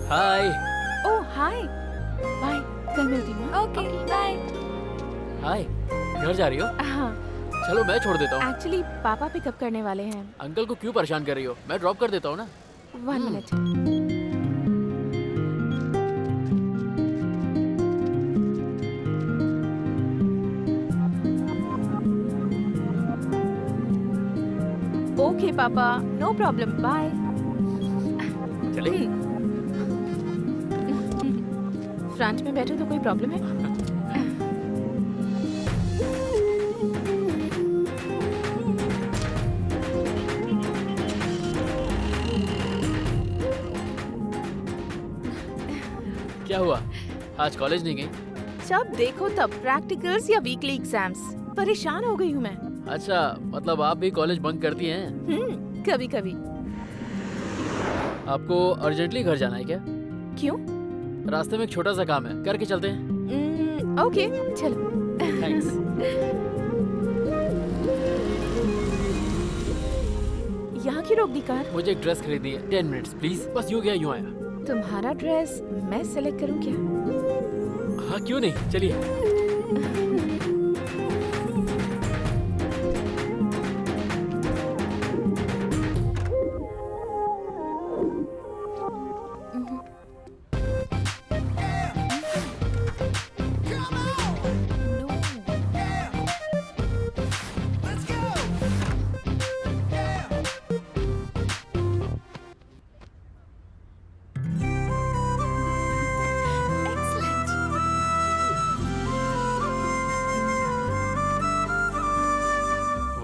हाय। ओह हाय, bye, कल मिलती हूँ। Okay bye. हाय, घर जा रही हो? हाँ, चलो मैं छोड़ देता हूँ। एक्चुअली पापा पिकअप करने वाले हैं। अंकल को क्यों परेशान कर रही हो? मैं ड्रॉप कर देता हूँ ना। 1 मिनट। ओके पापा, नो प्रॉब्लम, बाय। चले? फ्रंट में बैठो तो कोई प्रॉब्लम है? क्या हुआ? आज कॉलेज नहीं गई? जब देखो तब प्रैक्टिकल्स या वीकली एग्जाम्स, परेशान हो गई हूँ मैं। अच्छा, मतलब आप भी कॉलेज बंक करती हैं? कभी कभी। आपको अर्जेंटली घर जाना है क्या? क्यों? रास्ते में एक छोटा सा काम है, करके चलते हैं। ओके, चलो। थैंक्स। यहाँ की रोक दी कार? मुझे एक ड्रेस खरीदनी है, 10 मिनट्स प्लीज। बस यूँ गया यूँ आया। तुम्हारा ड्रेस मैं सेलेक्ट करूँ क्या? हाँ क्यों नहीं, चलिए।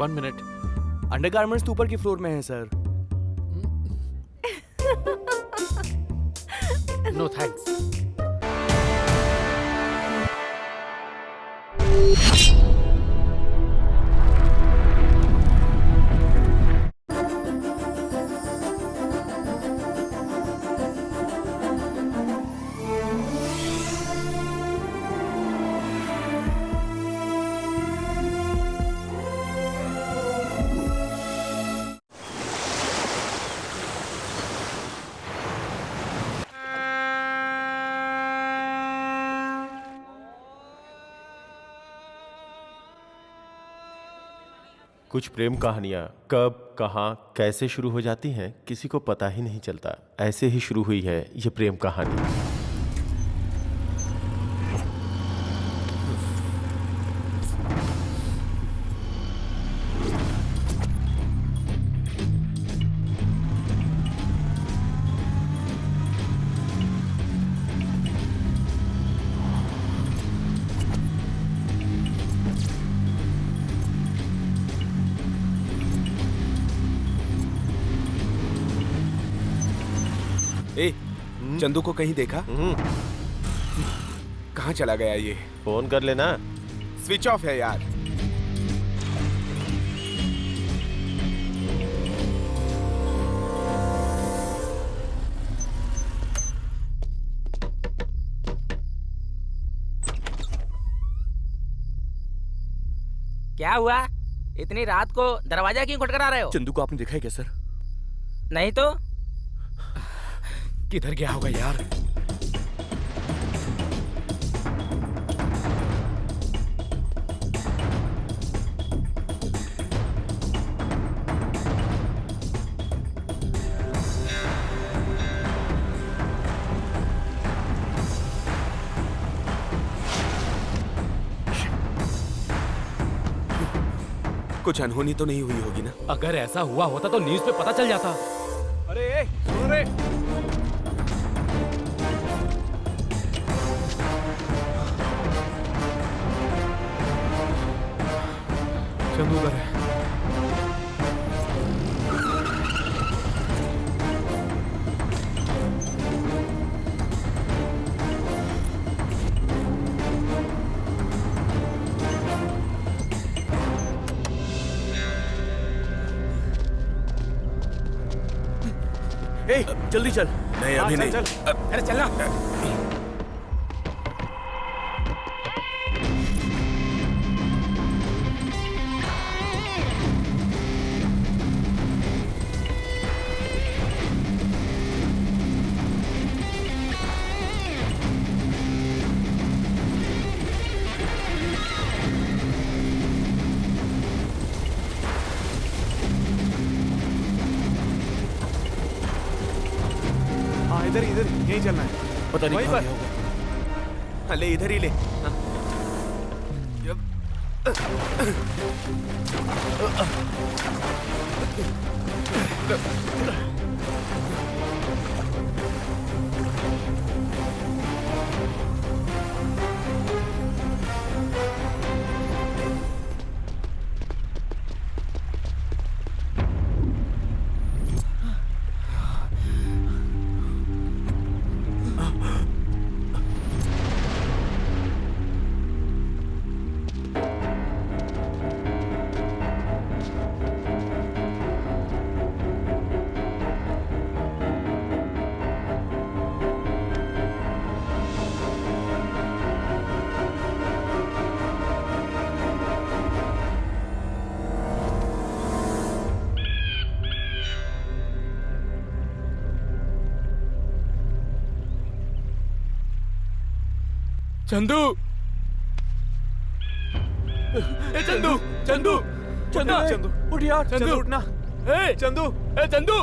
One minute. अंडरगारमेंट्स तो ऊपर की फ्लोर में है सर। No thanks. कुछ प्रेम कहानियाँ कब कहाँ कैसे शुरू हो जाती हैं किसी को पता ही नहीं चलता। ऐसे ही शुरू हुई है ये प्रेम कहानी। ए, चंदू को कहीं देखा? कहाँ चला गया ये? फोन कर लेना। स्विच ऑफ है यार। क्या हुआ? इतनी रात को दरवाजा क्यों खटखटा रहे हो? चंदू को आपने देखा है क्या सर? नहीं तो। किधर गया होगा यार? कुछ अनहोनी तो नहीं हुई होगी ना? अगर ऐसा हुआ होता तो न्यूज़ पे पता चल जाता। अरे सुनो रे। चंदू उधर है। ए, जल्दी चल। नहीं अभी नहीं। चल। अरे चलना। इधर यहीं चलना है। पता नहीं वहीं कहाँ पर। गया होगा। हाँ, ले इधर ही ले। हाँ। चंदू, ए चंदू, चंदू, चंदू, चंदू उठ यार, चंदू उठना। ए चंदू, ए चंदू,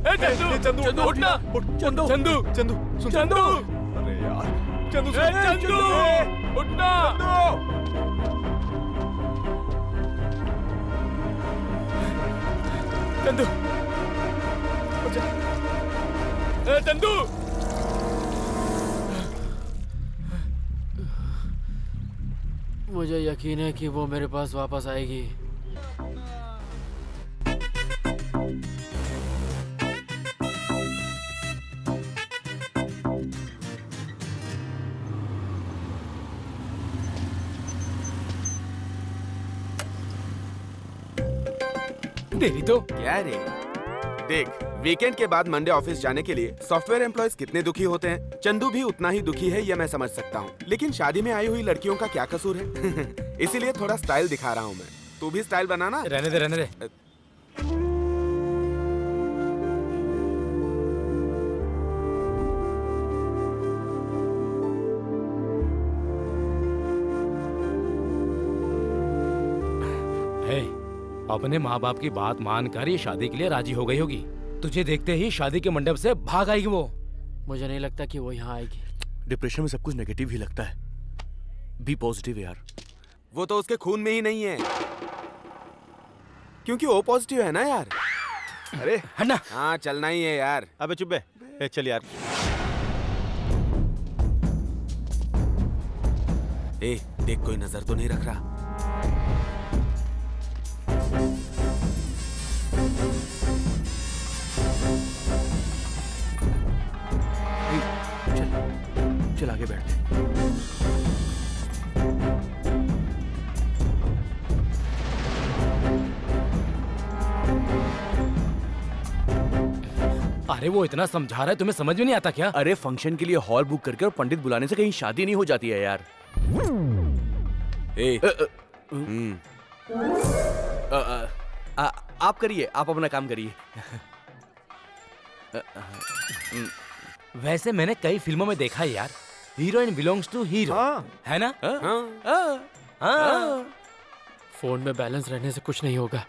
ए चंदू, चंदू चंदू उठना, चंदू चंदू, चंदू सुन। चंदू, अरे यार चंदू ए चंदू, उठना, चंदू, ए चंदू, मुझे यकीन है कि वो मेरे पास वापस आएगी। तेरी तो क्या रे? देख, वीकेंड के बाद मंडे ऑफिस जाने के लिए सॉफ्टवेयर एम्प्लॉयज कितने दुखी होते हैं। चंदू भी उतना ही दुखी है, ये मैं समझ सकता हूँ। लेकिन शादी में आई हुई लड़कियों का क्या कसूर है? इसीलिए थोड़ा स्टाइल दिखा रहा हूँ मैं। तू भी स्टाइल बनाना। रहने दे, रहने दे। हे, अपने माँ बाप की बात मानकर ये शादी के लिए राजी हो गई होगी। तुझे देखते ही शादी के मंडप से भाग आएगी वो। मुझे नहीं लगता कि वो यहाँ आएगी। डिप्रेशन में सब कुछ नेगेटिव ही लगता है। बी पॉजिटिव यार। वो तो उसके खून में ही नहीं है, क्योंकि वो पॉजिटिव है ना यार। अरे हन्ना, हाँ, चलना ही है यार। अबे चुप बे। ए, चल यार। ए, देख कोई नजर तो नहीं रख रहा। चल आगे बैठते। अरे वो इतना समझा रहा है, तुम्हें समझ में नहीं आता क्या? अरे फंक्शन के लिए हॉल बुक करके और पंडित बुलाने से कहीं शादी नहीं हो जाती है यार। ए, आप करिए, आप अपना काम करिए। वैसे मैंने कई फिल्मों में देखा है यार, हीरोइन बिलोंग्स टू हीरो, है ना? हाँ। फोन में बैलेंस रहने से कुछ नहीं होगा।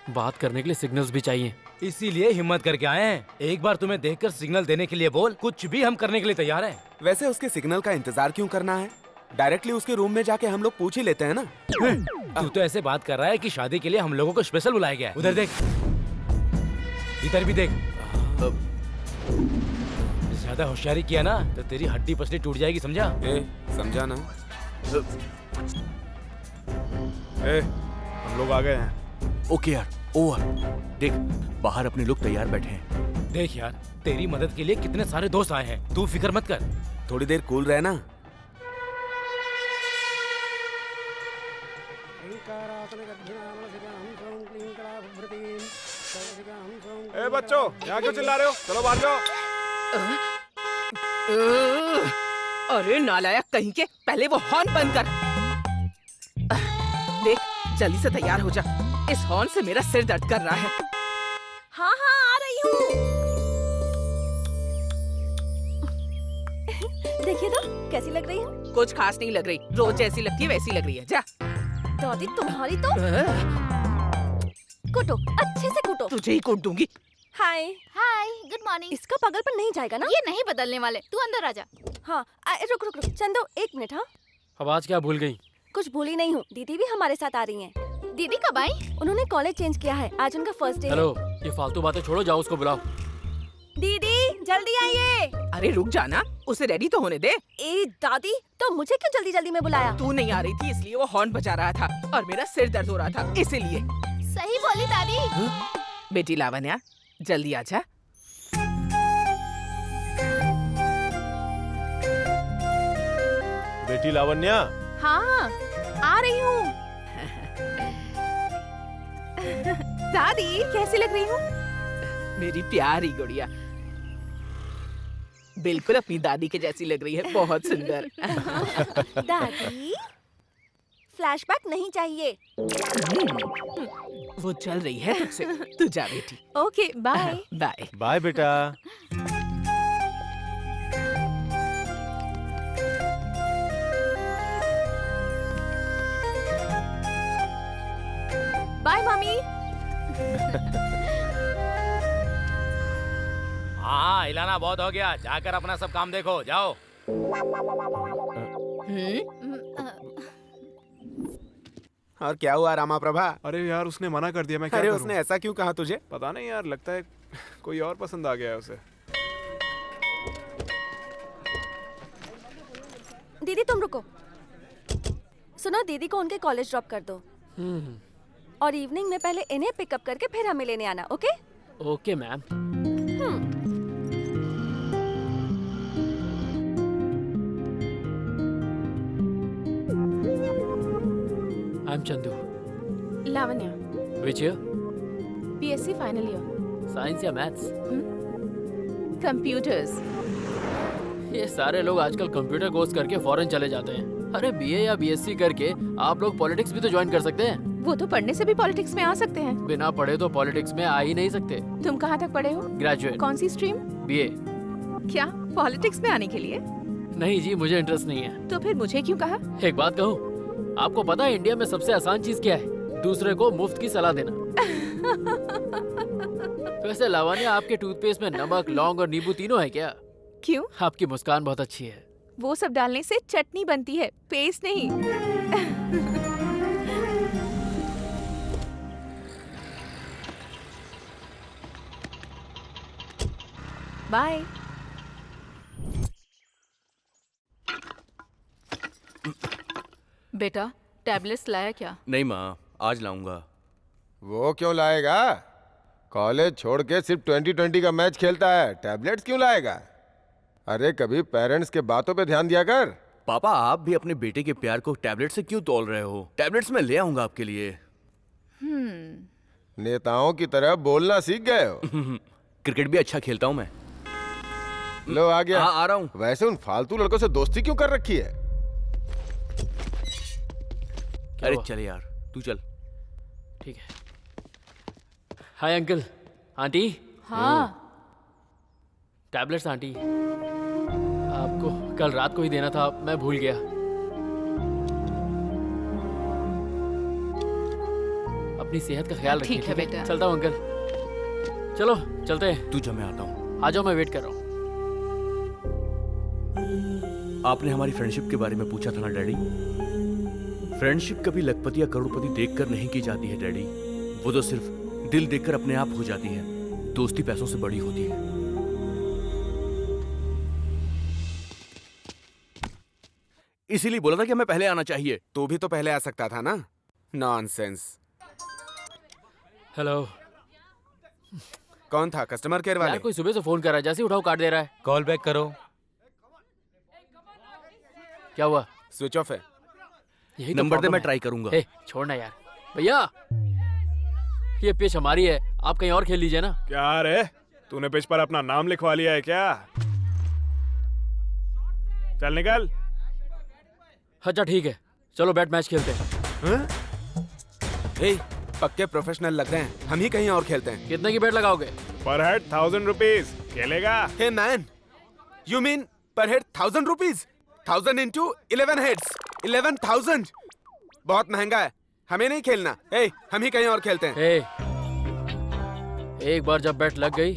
बात करने के लिए सिग्नल्स भी चाहिए। इसीलिए हिम्मत करके आए हैं। एक बार तुम्हें देखकर सिग्नल देने के लिए बोल, कुछ भी हम करने के लिए तैयार हैं। वैसे उसके सिग्नल का इंतजार क्यों करना है? डायरेक्टली उसके रूम में जाके हम लोग पूछ ही लेते हैं ना। तू तो ऐसे बात कर रहा है कि शादी के लिए हम लोगों को स्पेशल बुलाया गया है। उधर देख, इधर भी देख। ज्यादा होशियारी किया ना तो तेरी हड्डी पसली टूट जाएगी, समझा? ए, समझा ना? ए, हम लोग आ गए हैं। ओके यार, ओवर। देख, बाहर अपने लोग तैयार बैठे हैं। देख यार, तेरी मदद के लिए कितने सारे दोस्त आए हैं, तू फिक्र मत कर। थोड़ी देर कूल रहना। ए बच्चों, यहाँ क्यों चिल्ला रहे हो? चलो बाहर जाओ। अरे नालायक कहीं के, पहले वो हॉर्न बंद कर। देख, जल्दी से तैयार हो जा। इस हॉर्न से मेरा सिर दर्द कर रहा है। हाँ हाँ, आ रही हूँ। देखिए तो कैसी लग रही हूँ? कुछ खास नहीं लग रही, रोज जैसी लगती है वैसी लग रही है। जा। दादी तुम्हारी तो कुटो, अच्छे से कुटो। तुझे ही कूट दूंगी। हाय। हाय, गुड मॉर्निंग। इसका पागलपन नहीं जाएगा ना? ये नहीं बदलने वाले, तू अंदर आ जा। हाँ, रुक रुक रुक चंदो, 1 मिनट। हाँ, अब आज क्या भूल गई? कुछ भूली नहीं हूँ, दीदी भी हमारे साथ आ रही हैं। दीदी कब आई? उन्होंने कॉलेज चेंज किया है, आज उनका फर्स्ट डे है। हेलो, ये फालतू बातें छोड़ो, जाओ उसको बुलाओ। दीदी जल्दी आइए। अरे रुक जाना, उसे रेडी तो होने दे। ए दादी, तो मुझे क्यों जल्दी जल्दी में बुलाया? तू नहीं आ रही थी इसलिए वो हॉर्न बजा रहा था और मेरा सिर दर्द हो रहा था इसीलिए। सही बोली दादी। बेटी लावण्या, जल्दी आजा। बेटी लावण्या, हाँ, आ रही हूँ। दादी कैसी लग रही हूँ? मेरी प्यारी गुड़िया, बिल्कुल अपनी दादी के जैसी लग रही है, बहुत सुंदर। दादी, फ्लैशबैक नहीं चाहिए। वो चल रही है तुझसे, तू जा बेटी। Okay, bye. बाय। बाय बेटा। Bye mummy. हाँ, हिलाना बहुत हो गया, जाकर अपना सब काम देखो, जाओ। और क्या हुआ रामा प्रभा? अरे यार उसने मना कर दिया, मैं क्या अरे करूं? उसने ऐसा क्यों कहा तुझे? पता नहीं यार, लगता है कोई और पसंद आ गया है उसे। दीदी तुम रुको, सुनो, दीदी को उनके कॉलेज ड्रॉप कर दो और इवनिंग में पहले इन्हें पिकअप करके फिर हमें लेने आना। Okay? Okay ma'am. I am Chandu. Lavanya, which year? BSc final year, science या मैथ्स? कंप्यूटर्स। ये सारे लोग आजकल कंप्यूटर कोर्स करके फॉरेन चले जाते हैं। अरे बीए या बीएससी करके आप लोग पॉलिटिक्स भी तो ज्वाइन कर सकते हैं। वो तो पढ़ने से भी पॉलिटिक्स में आ सकते हैं। बिना पढ़े तो पॉलिटिक्स में आ ही नहीं सकते। तुम कहाँ तक पढ़े हो? ग्रेजुएट। कौन सी स्ट्रीम? बीए। क्या पॉलिटिक्स में आने के लिए? नहीं जी, मुझे इंटरेस्ट नहीं है। तो फिर मुझे क्यों कहा? एक बात कहूँ, आपको पता है इंडिया में सबसे आसान चीज क्या है? दूसरे को मुफ्त की सलाह देना। वैसे लावण्या, आपके टूथपेस्ट में नमक, लौंग और नींबू तीनों है क्या? क्यों? आपकी मुस्कान बहुत अच्छी है। वो सब डालने से चटनी बनती है, पेस्ट नहीं। बाय। बेटा, टैबलेट्स लाया क्या? नहीं माँ, आज लाऊंगा। वो क्यों लाएगा? कॉलेज छोड़ के सिर्फ 2020 का मैच खेलता है, टैबलेट्स क्यों लाएगा? अरे कभी पेरेंट्स के बातों पे ध्यान दिया कर। पापा, आप भी अपने बेटे के प्यार को टैबलेट से क्यों तोल रहे हो? टैबलेट्स मैं ले आऊंगा आपके लिए। नेताओं की तरह बोलना सीख गए हो। क्रिकेट भी अच्छा खेलता हूँ मैं। लो आ गया। हाँ, आ रहा हूँ। वैसे उन फालतू लड़कों से दोस्ती क्यों कर रखी है? अरे चल यार, तू चल। ठीक है। Hi uncle, aunty. हाँ। टैबलेट्स आंटी, आपको कल रात को ही देना था, मैं भूल गया। अपनी सेहत का ख्याल रखिए। ठीक है बेटा। चलता हूँ अंकल। चलो चलते हैं। तू जा, मैं आता हूँ। आ जाओ, मैं वेट कर रहा हूँ। आपने हमारी फ्रेंडशिप के बारे में पूछा था ना डैडी? फ्रेंडशिप कभी लखपति या करोड़पति देखकर नहीं की जाती है डैडी, वो तो सिर्फ दिल देखकर अपने आप हो जाती है। दोस्ती पैसों से बड़ी होती है। इसीलिए बोला था कि हमें पहले आना चाहिए। तू भी तो पहले आ सकता था ना। नॉनसेंस। हेलो। कौन था? कस्टमर केयर वाले? यार कोई सुबह से फोन कर रहा है, जैसे उठाओ काट दे रहा है। कॉल बैक करो। क्या हुआ? स्विच ऑफ है। यही तो नंबर दे, प्रॉब्लम मैं है। ट्राई करूंगा। ए, छोड़ना यार। भैया, ये पिच हमारी है, आप कहीं और खेल लीजिए ना। क्या रे, तूने पिच पर अपना नाम लिखवा लिया है क्या? चल निकल। अच्छा ठीक है, चलो बैट मैच खेलते हैं। ए, पक्के प्रोफेशनल लग रहे हैं, हम ही कहीं और खेलते हैं। कितने की बैट लगाओगे? पर हेड 1000 रुपीज। खेलेगा? हे मैन, यू मीन पर हेड 1000 रुपीज? 1000 into 11 heads, 11,000। बहुत महंगा है, हमें नहीं खेलना। ए, हम ही कहीं और खेलते हैं। एक बार जब बैट लग गई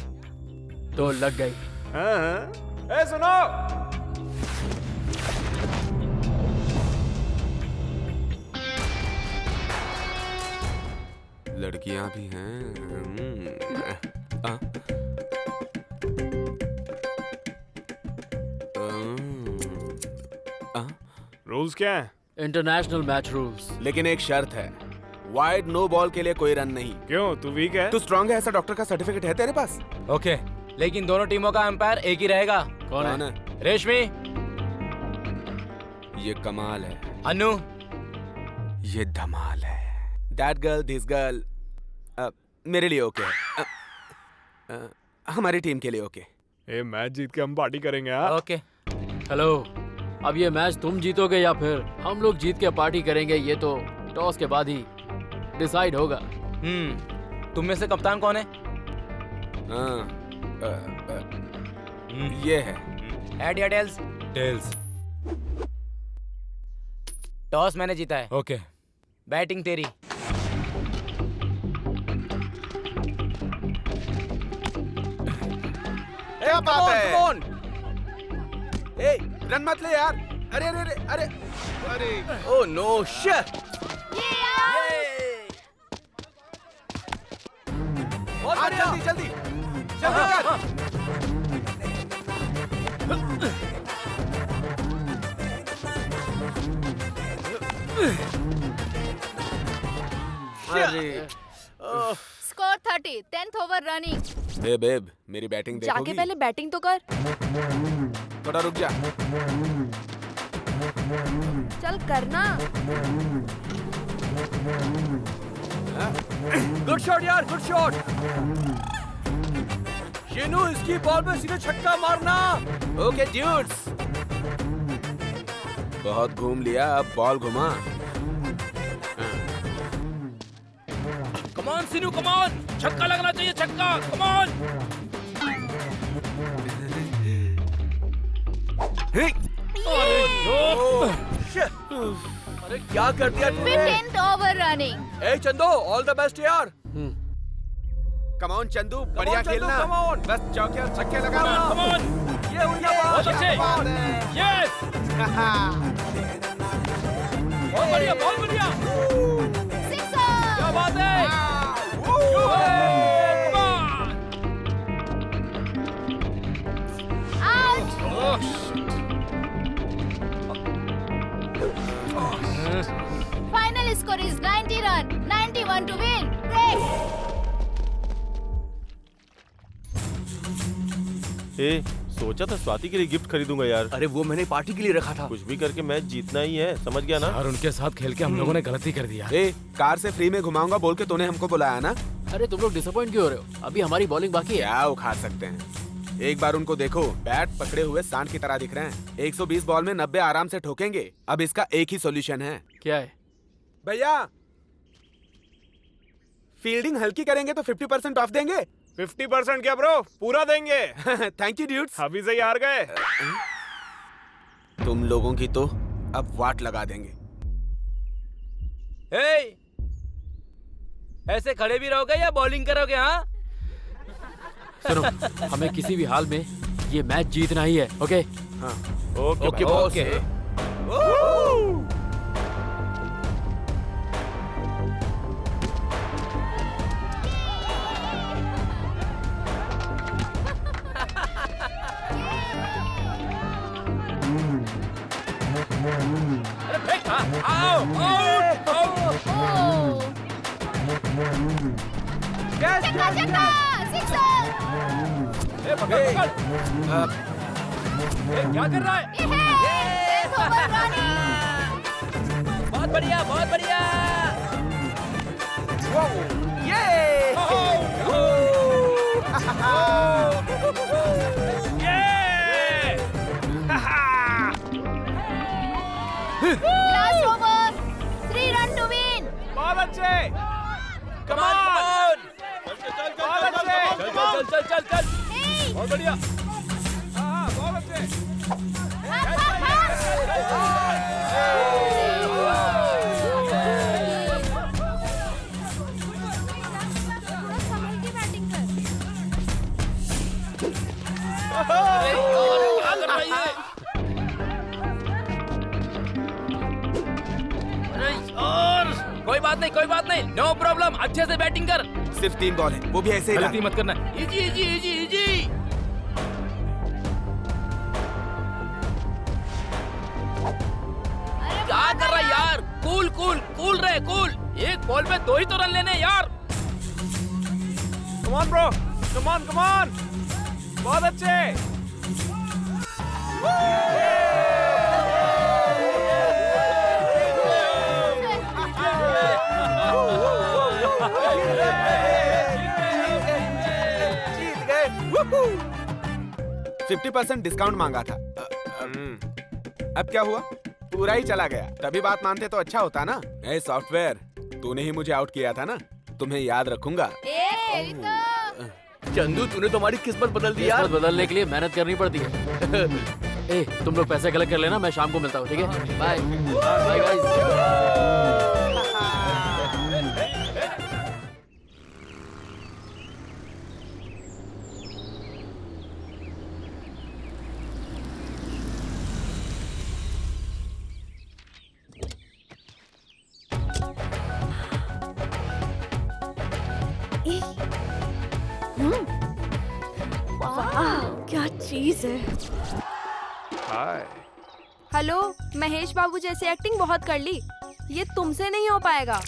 तो लग गई। ए सुनो, लड़कियां भी हैं। रूल्स क्या है? International match rules. लेकिन एक शर्त है, वाइड नो बॉल के लिए कोई रन नहीं। क्यों, तू वीक है? तू स्ट्रांग है, ऐसा डॉक्टर का सर्टिफिकेट है तेरे पास? ओके, लेकिन दोनों टीमों का अंपायर एक ही रहेगा। कौन है? रेशमी। ये कमाल है। अनु। ये धमाल है। दैट गर्ल, दिस गर्ल, मेरे लिए ओके है। हमारी टीम के लिए ओके। ए, मैच जीत के हम पार्टी करेंगे। ओके। हेलो, अब ये मैच तुम जीतोगे या फिर हम लोग जीत के पार्टी करेंगे, ये तो टॉस के बाद ही डिसाइड होगा। तुम में से कप्तान कौन है? ये है। हेड या टेल्स? टेल्स। टॉस मैंने जीता है। ओके। बैटिंग तेरी। क्या बात है? ए, रन मत ले यार। अरे अरे अरे अरे अरे, ओह नो शिट। जल्दी जल्दी जल्दी कर। अरे स्कोर 30, 10th ओवर रनिंग। ए बेब, मेरी बैटिंग देखोगी? जाके पहले बैटिंग तो कर। थोड़ा रुक जा। चल करना। गुड शॉट यार, गुड शॉट। शिनू, इसकी बॉल पे सीधे छक्का मारना। ओके ड्यूड्स, बहुत घूम लिया, अब बॉल घुमा। Come on Sinu, come on, छक्का लगना चाहिए, छक्का, कम ऑन। अरे क्या कर दिया तूने? 10th over running. ए चंदो, ऑल द बेस्ट यार। कम ऑन चंदू, बढ़िया खेलना। बस चौके और छक्के लगा। Come on. ये हुई ना बात। बहुत अच्छे। यस। बहुत बढ़िया, बहुत बढ़िया। सिक्सर। क्या बात है? Final score is 90 run, 91 to win. Break. ए, सोचा था स्वाति के लिए गिफ्ट खरीदूंगा यार। अरे वो मैंने पार्टी के लिए रखा था। कुछ भी करके मैच जीतना ही है, समझ गया ना? और उनके साथ खेल के हम लोगों ने गलती कर दिया। ए, कार से फ्री में घुमाऊंगा बोल के तूने हमको बुलाया ना? अरे तुम लोग डिसअपॉइंट क्यों हो रहे हो? अभी हमारी बॉलिंग बाकी है। क्या उखाड़ सकते हैं? एक बार उनको देखो, बैट पकड़े हुए सांड की तरह दिख रहे हैं। 120 बॉल में 90 आराम से ठोकेंगे। अब इसका एक ही सॉल्यूशन है। क्या है? भैया, फील्डिंग हल्की करेंगे तो 50% ऑफ देंगे। 50% क्या ब्रो, पूरा देंगे। Thank you dudes. अभी से ही हार गए। तुम लोगों की तो अब वाट लगा देंगे। हे, ऐसे खड़े भी रहोगे या बॉलिंग करोगे? हाँ, सुनो, हमें किसी भी हाल में ये मैच जीतना ही है। ओके? हाँ। Okay okay. अरे फेंक, आओ, आउट, आउट। चक्का चक्का, सिक्सर। ए, पकड़, पकड़। ए, क्या कर रहा है? 10th over running. बहुत बढ़िया, बहुत बढ़िया। Last over, 3 run to win. बहुत अच्छे। Come on. बहुत अच्छे। चल। Hey. बहुत बढ़िया। हाँ, बहुत अच्छे। संभल के बैटिंग कर। बात नहीं, नो प्रॉब्लम, अच्छे से बैटिंग कर। सिर्फ 3 बॉल है, वो भी ऐसे ही गलती डाल। मत करना। Easy easy easy easy. क्या कर रहा है यार? कूल कूल कूल रहे, कूल। एक बॉल पे 2 ही तो रन लेने यार। Come on bro, come on, बहुत अच्छे। जीत गए। 50% डिस्काउंट मांगा था। अब क्या हुआ? पूरा ही चला गया। तभी बात मानते तो अच्छा होता ना। ए सॉफ्टवेयर, तूने ही मुझे आउट किया था ना, तुम्हें याद रखूंगा। चंदू, तूने तो हमारी किस्मत बदल दी यार। किस्मत बदलने के लिए मेहनत करनी पड़ती है। ए, तुम लोग पैसे कलेक्ट कर लेना, मैं शाम को मिलता हूँ, ठीक है? Bye bye guys. क्या चीज है। हाय। हेलो, महेश बाबू जैसी एक्टिंग बहुत कर ली, ये तुमसे नहीं हो पाएगा।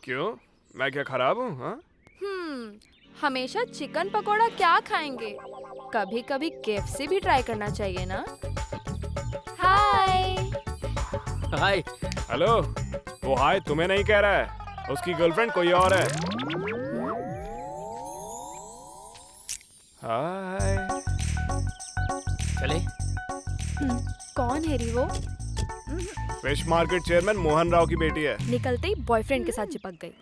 क्यों? मैं क्या खराब हूँ? हाँ? हमेशा चिकन पकोड़ा क्या खाएंगे? कभी कभी KFC भी ट्राई करना चाहिए ना। हाय। हाय। हेलो, वो हाय तुम्हें नहीं कह रहा है, उसकी गर्लफ्रेंड कोई और है। हाय। चले। कौन है री वो? Fish market chairman Mohan Rao की बेटी है। निकलते ही बॉयफ्रेंड के साथ चिपक गई।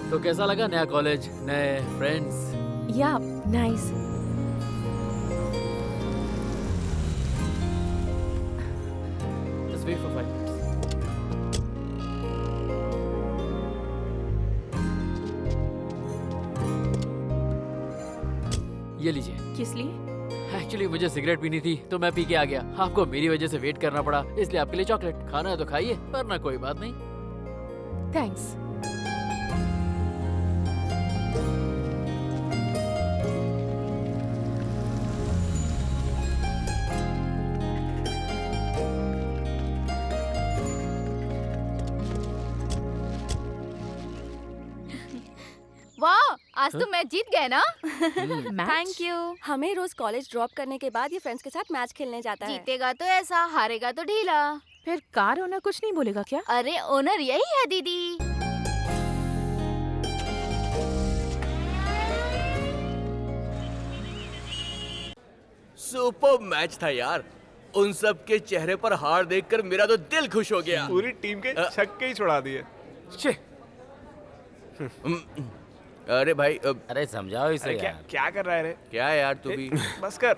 तो कैसा लगा नया कॉलेज, नए फ्रेंड्स? या nice. Just wait for 5 minutes. ये लीजिए। किस लिए? एक्चुअली मुझे सिगरेट पीनी थी तो मैं पी के आ गया। आपको मेरी वजह से वेट करना पड़ा, इसलिए आपके लिए चॉकलेट। खाना है तो खाइए, वरना कोई बात नहीं। थैंक्स। वाह, आज तो मैच जीत गए ना। Thank you. हमें रोज कॉलेज ड्रॉप करने के बाद ये फ्रेंड्स के साथ मैच खेलने जाता है। जीतेगा तो ऐसा, हारेगा तो ढीला। फिर कार ओनर कुछ नहीं बोलेगा क्या? अरे ओनर यही है दीदी। सुपर मैच था यार। उन सब के चेहरे पर हार देखकर मेरा तो दिल खुश हो गया। पूरी टीम के छक्के ही छुड़ा दिए। अरे भाई, अरे समझाओ इसे अरे यार। क्या कर रहा है रे? क्या यार तू भी? बस कर।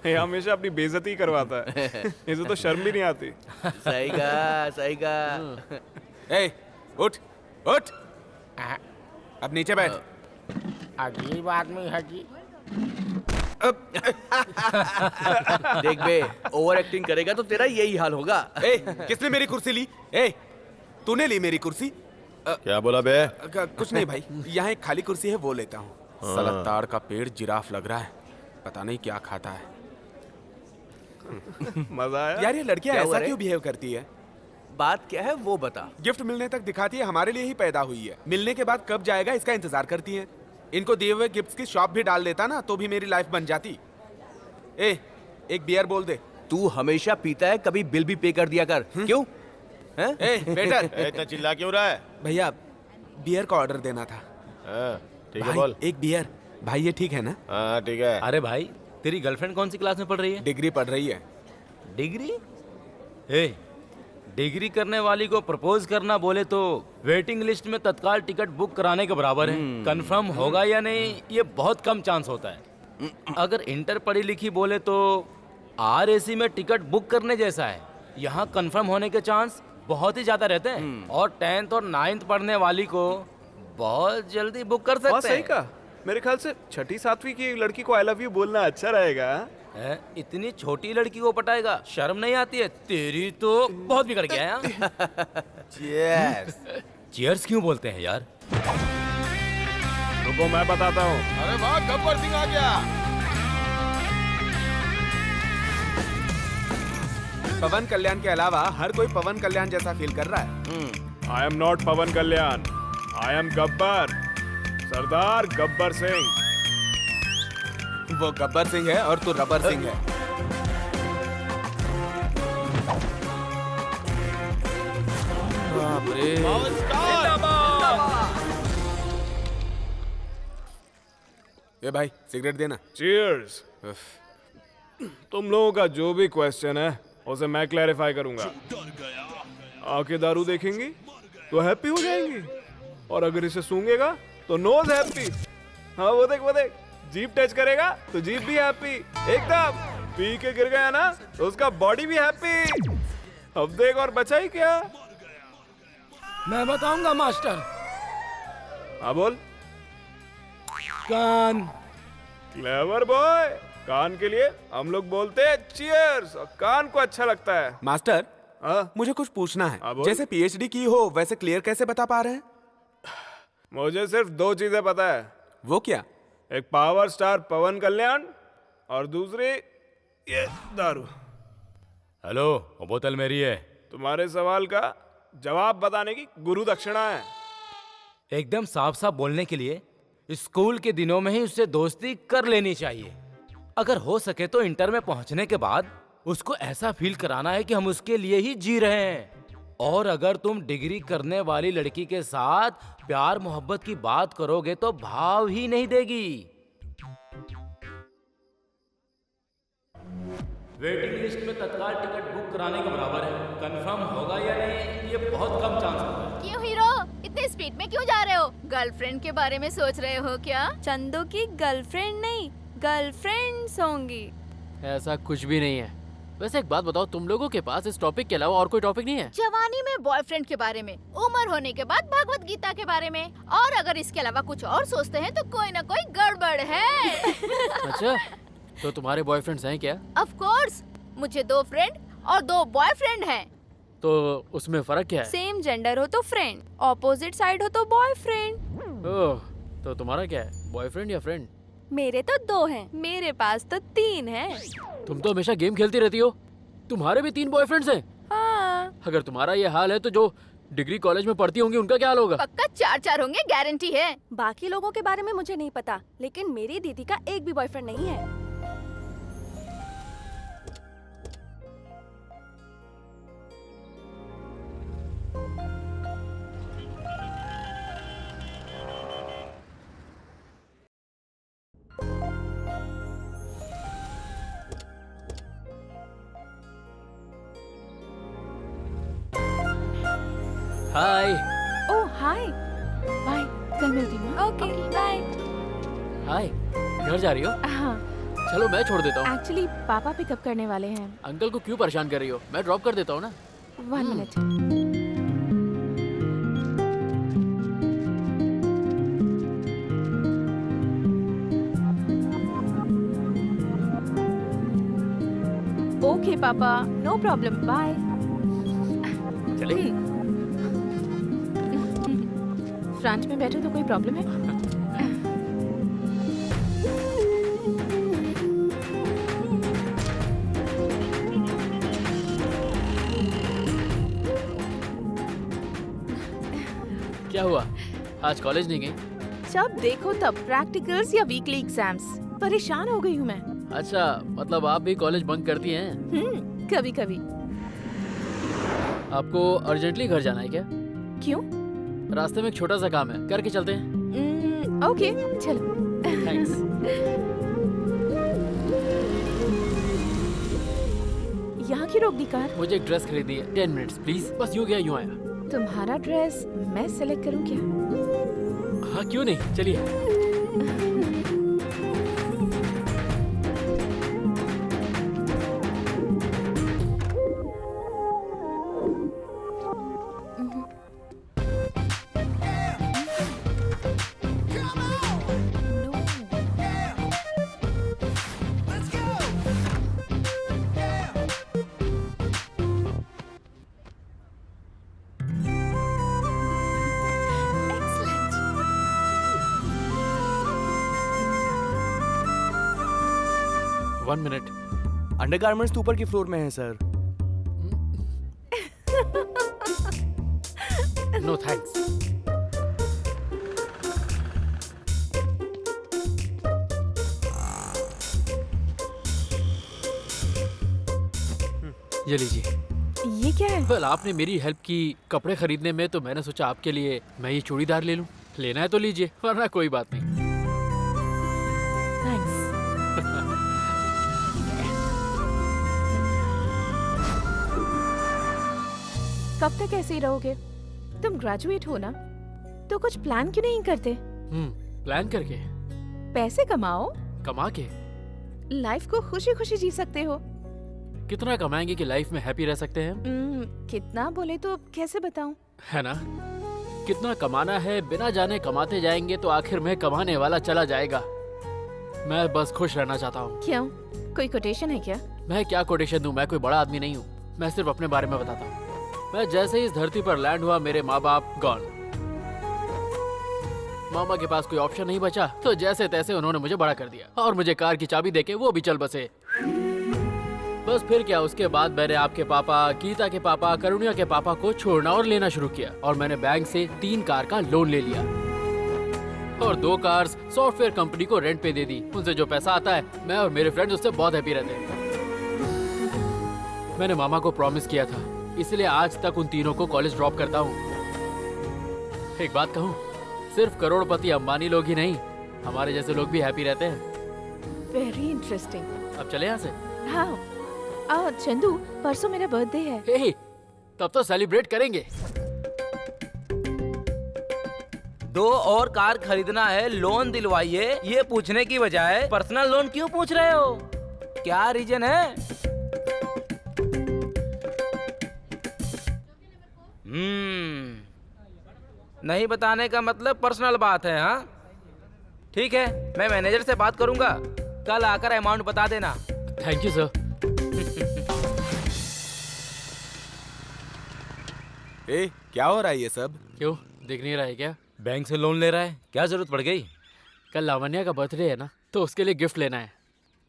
ये हमेशा अपनी बेइज्जती करवाता है। इसे तो शर्म भी नहीं आती। सही का। ए, उठ उठ, अब नीचे बैठ। अजीब आदमी है जी। देख बे, ओवर एक्टिंग करेगा तो तेरा यही हाल होगा। ए, किसने मेरी कुर्सी ली? ए, तूने ली मेरी कुर्सी? क्या बोला बे? कुछ नहीं भाई, यहाँ एक खाली कुर्सी है, वो लेता हूँ। साला ताड़ का पेड़ जिराफ लग रहा है, पता नहीं क्या खाता है। मजा आया? यार ये लड़कियाँ क्या हुआ ऐसा रे? क्यों बिहेव करती है? बात क्या है वो बता। गिफ्ट मिलने तक दिखाती है हमारे लिए ही पैदा हुई है, मिलने के बाद कब जाएगा इसका इंतजार करती है। इनको दिए हुए गिफ्ट्स की शॉप भी डाल देता ना तो भी मेरी लाइफ बन जाती। ए, एक बियर बोल दे। तू हमेशा पीता है, कभी बिल भी पे कर दिया कर। क्यों? ए वेटर, इतना चिल्ला क्यों रहा है? भैया बियर का ऑर्डर देना था। ठीक है भाई, बोल। एक बियर। भाई ये ठीक है ना? हाँ ठीक है। अरे भाई, तेरी गर्लफ्रेंड कौन सी क्लास में पढ़ रही है? डिग्री पढ़ रही है। डिग्री? डिग्री करने वाली को प्रपोज करना बोले तो वेटिंग लिस्ट में तत्काल टिकट बुक कराने के बराबर है। कंफर्म होगा या नहीं ये बहुत कम चांस होता है। अगर इंटर पढ़ी लिखी बोले तो RAC में टिकट बुक करने जैसा है। यहाँ कंफर्म होने के चांस बहुत ही ज्यादा रहते हैं। और 10th और 9th पढ़ने वाली को बहुत जल्दी बुक कर सकते हैं। सही कहा। मेरे ख्याल से 6ठी 7वीं की लड़की को आई लव यू बोलना अच्छा रहेगा। इतनी छोटी लड़की को पटाएगा, शर्म नहीं आती है? तेरी तो बहुत बिगड़ गया है। चीयर्स। चीयर्स क्यों बोलते हैं यार? रुको मैं बताता हूँ। अरे वाह, गब्बर सिंह आ गया। पवन कल्याण के अलावा हर कोई पवन कल्याण जैसा फील कर रहा है। I am not Pawan Kalyan, I am Gabbar, Sardar Gabbar Singh. वो गब्बर सिंह है और तू रबर सिंह है। बाप रे। ये भाई सिगरेट देना। चीयर्स। तुम लोगों का जो भी क्वेश्चन है उसे मैं क्लैरिफाई करूंगा। आंखें दारू देखेंगी तो हैप्पी हो जाएंगी, और अगर इसे सूंघेगा तो नोज हैप्पी। हाँ वो देख, जीभ टच करेगा तो जीभ भी हैप्पी एकदम। पी के गिर गया ना तो उसका बॉडी भी हैप्पी। अब देख और बचा ही क्या। मैं बताऊंगा मास्टर। हाँ बोल। कान। Clever boy. कान के लिए हम लोग बोलते हैं चीयर्स, और कान को अच्छा लगता है। मास्टर, मुझे कुछ पूछना है। जैसे पीएचडी की हो वैसे क्लियर कैसे बता पा रहे हैं? मुझे सिर्फ 2 चीजें पता है। वो क्या? एक पावर स्टार पवन कल्याण और दूसरी ये दारू। हेलो, वो बोतल मेरी है। तुम्हारे सवाल का जवाब बताने की गुरु दक्षिणा है। एकदम साफ साफ बोलने के लिए स्कूल के दिनों में ही उससे दोस्ती कर लेनी चाहिए। अगर हो सके तो इंटर में पहुंचने के बाद उसको ऐसा फील कराना है कि हम उसके लिए ही जी रहे हैं। और अगर तुम डिग्री करने वाली लड़की के साथ प्यार मोहब्बत की बात करोगे तो भाव ही नहीं देगी। वेटिंग लिस्ट में तत्काल टिकट बुक कराने के बराबर है। कंफर्म होगा या नहीं, ये बहुत कम चांस होता है। क्यों हीरो, इतने स्पीड में क्यों जा रहे हो? गर्लफ्रेंड के बारे में सोच रहे हो क्या? चंदू की गर्लफ्रेंड नहीं, गर्लफ्रेंड्स होंगी। ऐसा कुछ भी नहीं है। वैसे एक बात बताओ, तुम लोगों के पास इस टॉपिक के अलावा और कोई टॉपिक नहीं है? जवानी में बॉयफ्रेंड के बारे में, उम्र होने के बाद भगवत गीता के बारे में, और अगर इसके अलावा कुछ और सोचते हैं तो कोई ना कोई गड़बड़ है। अच्छा, तो तुम्हारे बॉयफ्रेंड्स हैं क्या? ऑफ कोर्स, मुझे 2 फ्रेंड और 2 बॉयफ्रेंड हैं। तो उसमें फर्क क्या है? सेम जेंडर हो तो फ्रेंड, ऑपोजिट साइड हो तो बॉयफ्रेंड। ओह, तो तुम्हारा क्या है, बॉयफ्रेंड या फ्रेंड? मेरे तो 2 हैं, मेरे पास तो 3 हैं। तुम तो हमेशा गेम खेलती रहती हो। तुम्हारे भी 3 बॉयफ्रेंड्स हैं? हाँ। अगर तुम्हारा ये हाल है तो जो डिग्री कॉलेज में पढ़ती होंगी उनका क्या हाल होगा? पक्का 4 होंगे, गारंटी है। बाकी लोगों के बारे में मुझे नहीं पता, लेकिन मेरी दीदी का एक भी बॉयफ्रेंड नहीं है। हाय। ओह हाय, बाय, कल मिलती हूँ। Okay bye. हाय, घर जा रही हो? हाँ, चलो मैं छोड़ देता हूँ। एक्चुअली पापा पिकअप करने वाले हैं। अंकल को क्यों परेशान कर रही हो? मैं ड्रॉप कर देता हूँ ना। 1 मिनट। ओके पापा, नो प्रॉब्लम, बाय। चले? फ्रंट में बैठो तो कोई प्रॉब्लम है? क्या हुआ, आज कॉलेज नहीं गई? जब देखो तब प्रैक्टिकल्स या वीकली एग्जाम्स, परेशान हो गई हूँ मैं। अच्छा, मतलब आप भी कॉलेज बंक करती हैं? कभी कभी। आपको अर्जेंटली घर जाना है क्या? क्यों? रास्ते में एक छोटा सा काम है, करके चलते हैं। ओके, चलो। थैंक्स। यहाँ की रोक दी कार? मुझे एक ड्रेस खरीदनी है, 10 मिनट्स प्लीज। बस यूँ गया यूँ आया। तुम्हारा ड्रेस मैं सेलेक्ट करूँ क्या? हाँ क्यों नहीं, चलिए। 1 मिनट। अंडरगारमेंट्स तो ऊपर की फ्लोर में है सर। No thanks. ये लीजिए। ये क्या है? वेल, आपने मेरी हेल्प की कपड़े खरीदने में, तो मैंने सोचा आपके लिए मैं ये चूड़ीदार ले लूं। लेना है तो लीजिए, वरना कोई बात नहीं। थैंक्स। कब तक ऐसे ही रहोगे? तुम ग्रेजुएट हो ना, तो कुछ प्लान क्यों नहीं करते? प्लान करके? पैसे कमाओ, कमा के? लाइफ को खुशी खुशी जी सकते हो। कितना कमाएंगे कि लाइफ में हैप्पी रह सकते हैं? कितना बोले तो कैसे बताऊं? है ना? कितना कमाना है, बिना जाने कमाते जाएंगे तो आखिर में कमाने वाला चला जाएगा। मैं बस खुश रहना चाहता हूँ। क्यों? कोई कोटेशन है क्या? मैं क्या कोटेशन दूं? मैं कोई बड़ा आदमी नहीं हूँ। मैं सिर्फ अपने बारे में बताता हूँ। मैं जैसे ही इस धरती पर लैंड हुआ, मेरे माँ बाप गॉन। मामा के पास कोई ऑप्शन नहीं बचा, तो जैसे तैसे उन्होंने मुझे बड़ा कर दिया और मुझे कार की चाबी देके वो भी चल बसे। बस फिर क्या, उसके बाद मैंने आपके पापा, गीता के पापा, करुणिया के पापा को छोड़ना और लेना शुरू किया और मैंने बैंक से 3 कार का लोन ले लिया और 2 कार्स सॉफ्टवेयर कंपनी को रेंट पे दे दी। उनसे जो पैसा आता है, मैं और मेरे फ्रेंड्स उससे बहुत हैप्पी रहते हैं। मैंने मामा को प्रॉमिस किया था, इसलिए आज तक उन तीनों को कॉलेज ड्रॉप करता हूँ। एक बात कहूँ, सिर्फ करोड़पति अंबानी लोग ही नहीं, हमारे जैसे लोग भी हैप्पी रहते हैं। Very interesting. अब चले यहाँ से। हाँ। चंदू, परसों मेरा बर्थडे है। हे, तब तो सेलिब्रेट करेंगे। 2 और कार खरीदना है, लोन दिलवाइए, ये पूछने की बजाय पर्सनल लोन क्यों पूछ रहे हो? क्या रीजन है? नहीं बताने का मतलब पर्सनल बात है। हाँ ठीक है, मैं मैनेजर से बात करूंगा, कल आकर अमाउंट बता देना। Thank you sir. क्या हो रहा है ये सब? क्यों, दिख नहीं रहा है क्या? बैंक से लोन ले रहा है, क्या जरूरत पड़ गई? कल लावण्या का बर्थडे है ना, तो उसके लिए गिफ्ट लेना है।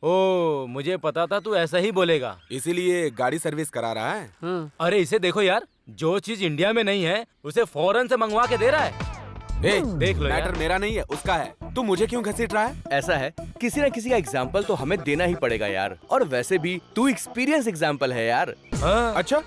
ओ, मुझे पता था तू ऐसा ही बोलेगा। इसीलिए गाड़ी सर्विस करा रहा है। अरे इसे देखो यार, जो चीज इंडिया में नहीं है उसे फॉरेन से मंगवा के दे रहा है। देख लो यार। मैटर मेरा नहीं है, उसका है। तू मुझे क्यों घसीट रहा है? ऐसा है, किसी न किसी का एग्जाम्पल तो हमें देना ही पड़ेगा यार। और वैसे भी तू एक्सपीरियंस एग्जाम्पल है यार। अच्छा,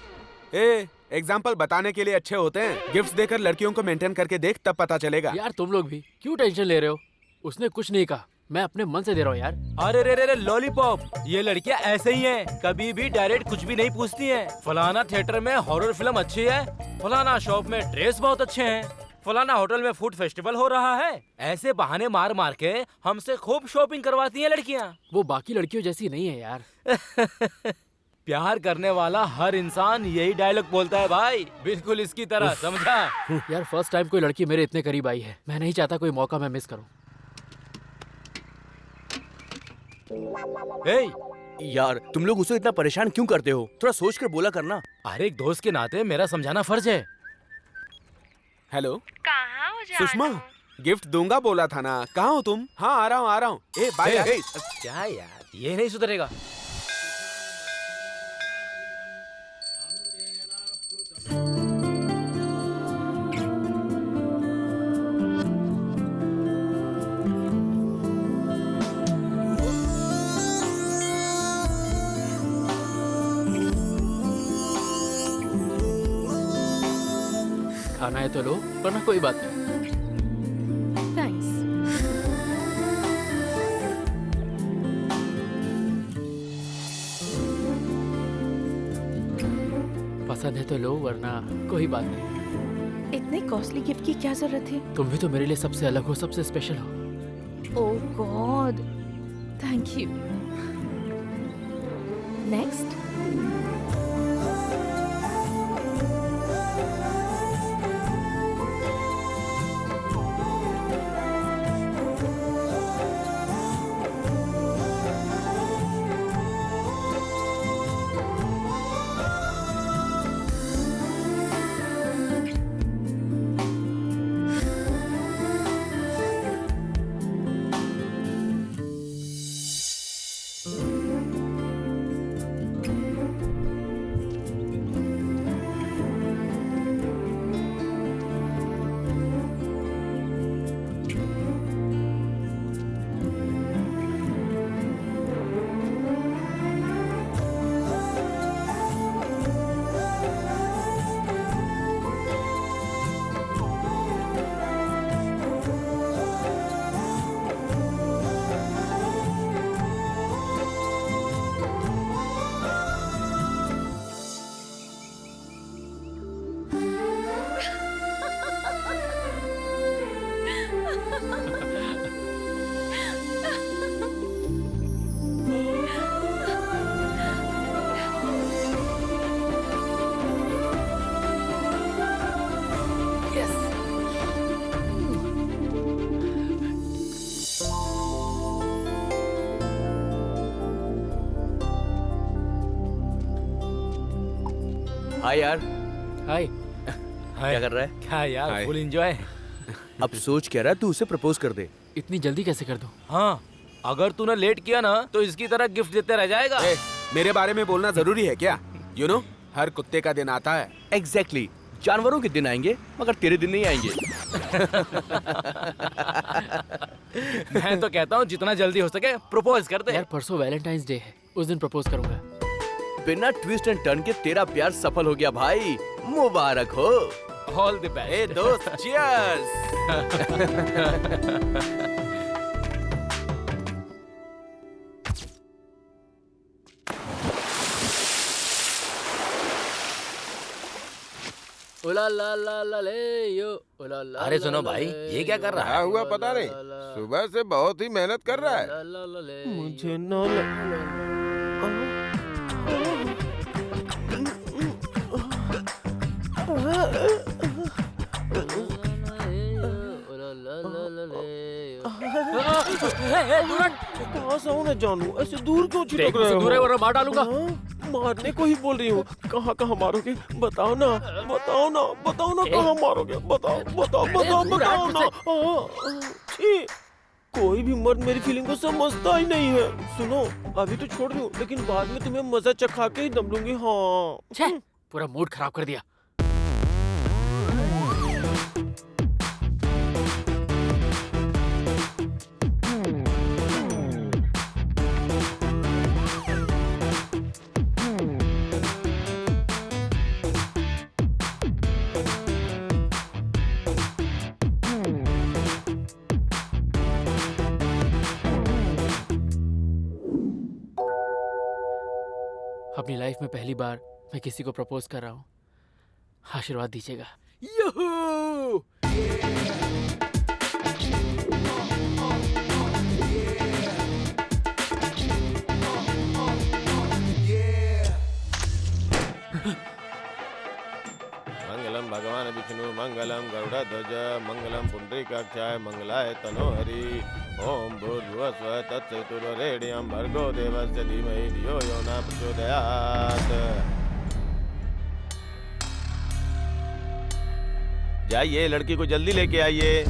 एग्जाम्पल बताने के लिए अच्छे होते हैं, गिफ्ट्स देकर लड़कियों को मेंटेन करके देख, तब पता चलेगा। यार तुम लोग भी क्यों टेंशन ले रहे हो? उसने कुछ नहीं कहा, मैं अपने मन से दे रहा हूँ यार। अरे रे रे रे लॉलीपॉप, ये लड़कियां ऐसे ही हैं, कभी भी डायरेक्ट कुछ भी नहीं पूछती हैं। फलाना थिएटर में हॉरर फिल्म अच्छी है, फलाना शॉप में ड्रेस बहुत अच्छे हैं, फलाना होटल में फूड फेस्टिवल हो रहा है। ऐसे बहाने मार मार के हमसे खूब शॉपिंग करवाती हैं लड़कियां। वो बाकी लड़कियों जैसी नहीं है यार। प्यार करने वाला हर इंसान यही डायलॉग बोलता है भाई, बिल्कुल इसकी तरह, समझा? यार फर्स्ट टाइम कोई लड़की मेरे इतने करीब आई है, मैं नहीं चाहता कोई मौका मैं मिस करूं। यार तुम लोग उसे इतना परेशान क्यों करते हो? थोड़ा सोच कर बोला करना। अरे एक दोस्त के नाते मेरा समझाना फर्ज है। हेलो, कहाँ हो जा? सुषमा, गिफ्ट दूंगा बोला था ना, कहाँ हो तुम? हाँ आ रहा हूँ, आ रहा हूँ। बाय। क्या यार, ये नहीं सुधरेगा। खाना है तो लो, वरना कोई बात नहीं। थैंक्स। पसंद है तो लो, वरना कोई बात नहीं। इतने कॉस्टली गिफ्ट की क्या जरूरत है? तुम भी तो मेरे लिए सबसे अलग हो, सबसे स्पेशल हो। ओह गॉड, थैंक यू। नेक्स्ट। हाय यार। हाय। क्या कर रहा है? क्या यार, हाय। Full enjoy. अब सोच क्या रहा है, तू उसे प्रपोज कर दे। इतनी जल्दी कैसे कर दूं? हाँ, अगर तूने लेट किया ना तो इसकी तरह गिफ्ट देते रह जाएगा। मेरे बारे में बोलना जरूरी है क्या? यू नो, हर कुत्ते का दिन आता है। एग्जैक्टली, जानवरों के दिन आएंगे मगर तेरे दिन नहीं आएंगे। मैं तो कहता हूँ जितना जल्दी हो सके प्रपोज कर दे। यार परसों वैलेंटाइंस डे है, उस दिन प्रपोज करूंगा। बिना ट्विस्ट एंड टर्न के तेरा प्यार सफल हो गया भाई, मुबारक हो। All the best. ए दोस्त, चीयर्स। ओला ला ला ला ले यो, ओला ला। अरे सुनो भाई, ये क्या कर रहा क्या हुआ पता नहीं, सुबह से बहुत ही मेहनत कर रहा है। मुझे ना कहाँ से हूँ मैं जानू, ऐसे दूर क्यों छिटक रहे हो? दूर है वरना मार डालूंगा। मारने को ही बोल रही हूँ, कहाँ कहाँ मारोगे? बताओ ना, बताओ ना, बताओ ना कहाँ मारोगे? बताओ बताओ बताओ बताओ ना। छी, कोई भी मर्द मेरी फीलिंग को समझता ही नहीं है। सुनो, अभी तो छोड़ दूँ, लेकिन बाद में तुम्हें मजा चखा के ही दम लूंगी। हाँ, पूरा मूड खराब कर दिया। अपनी लाइफ में पहली बार मैं किसी को प्रपोज कर रहा हूँ, आशीर्वाद दीजिएगा। यूहू! मंगलम भगवान विष्णु मंगलम गरुड़ध्वज मंगलम पुंडरीकाक्षाय मंगलाय तनोहरि। ओम भूर्भुवः स्वः तत्सवितुर्वरेण्यं भर्गो देवस्य धीमहि धियो यो न प्रचोदयात्। जाइए, लड़की को जल्दी लेके आइए।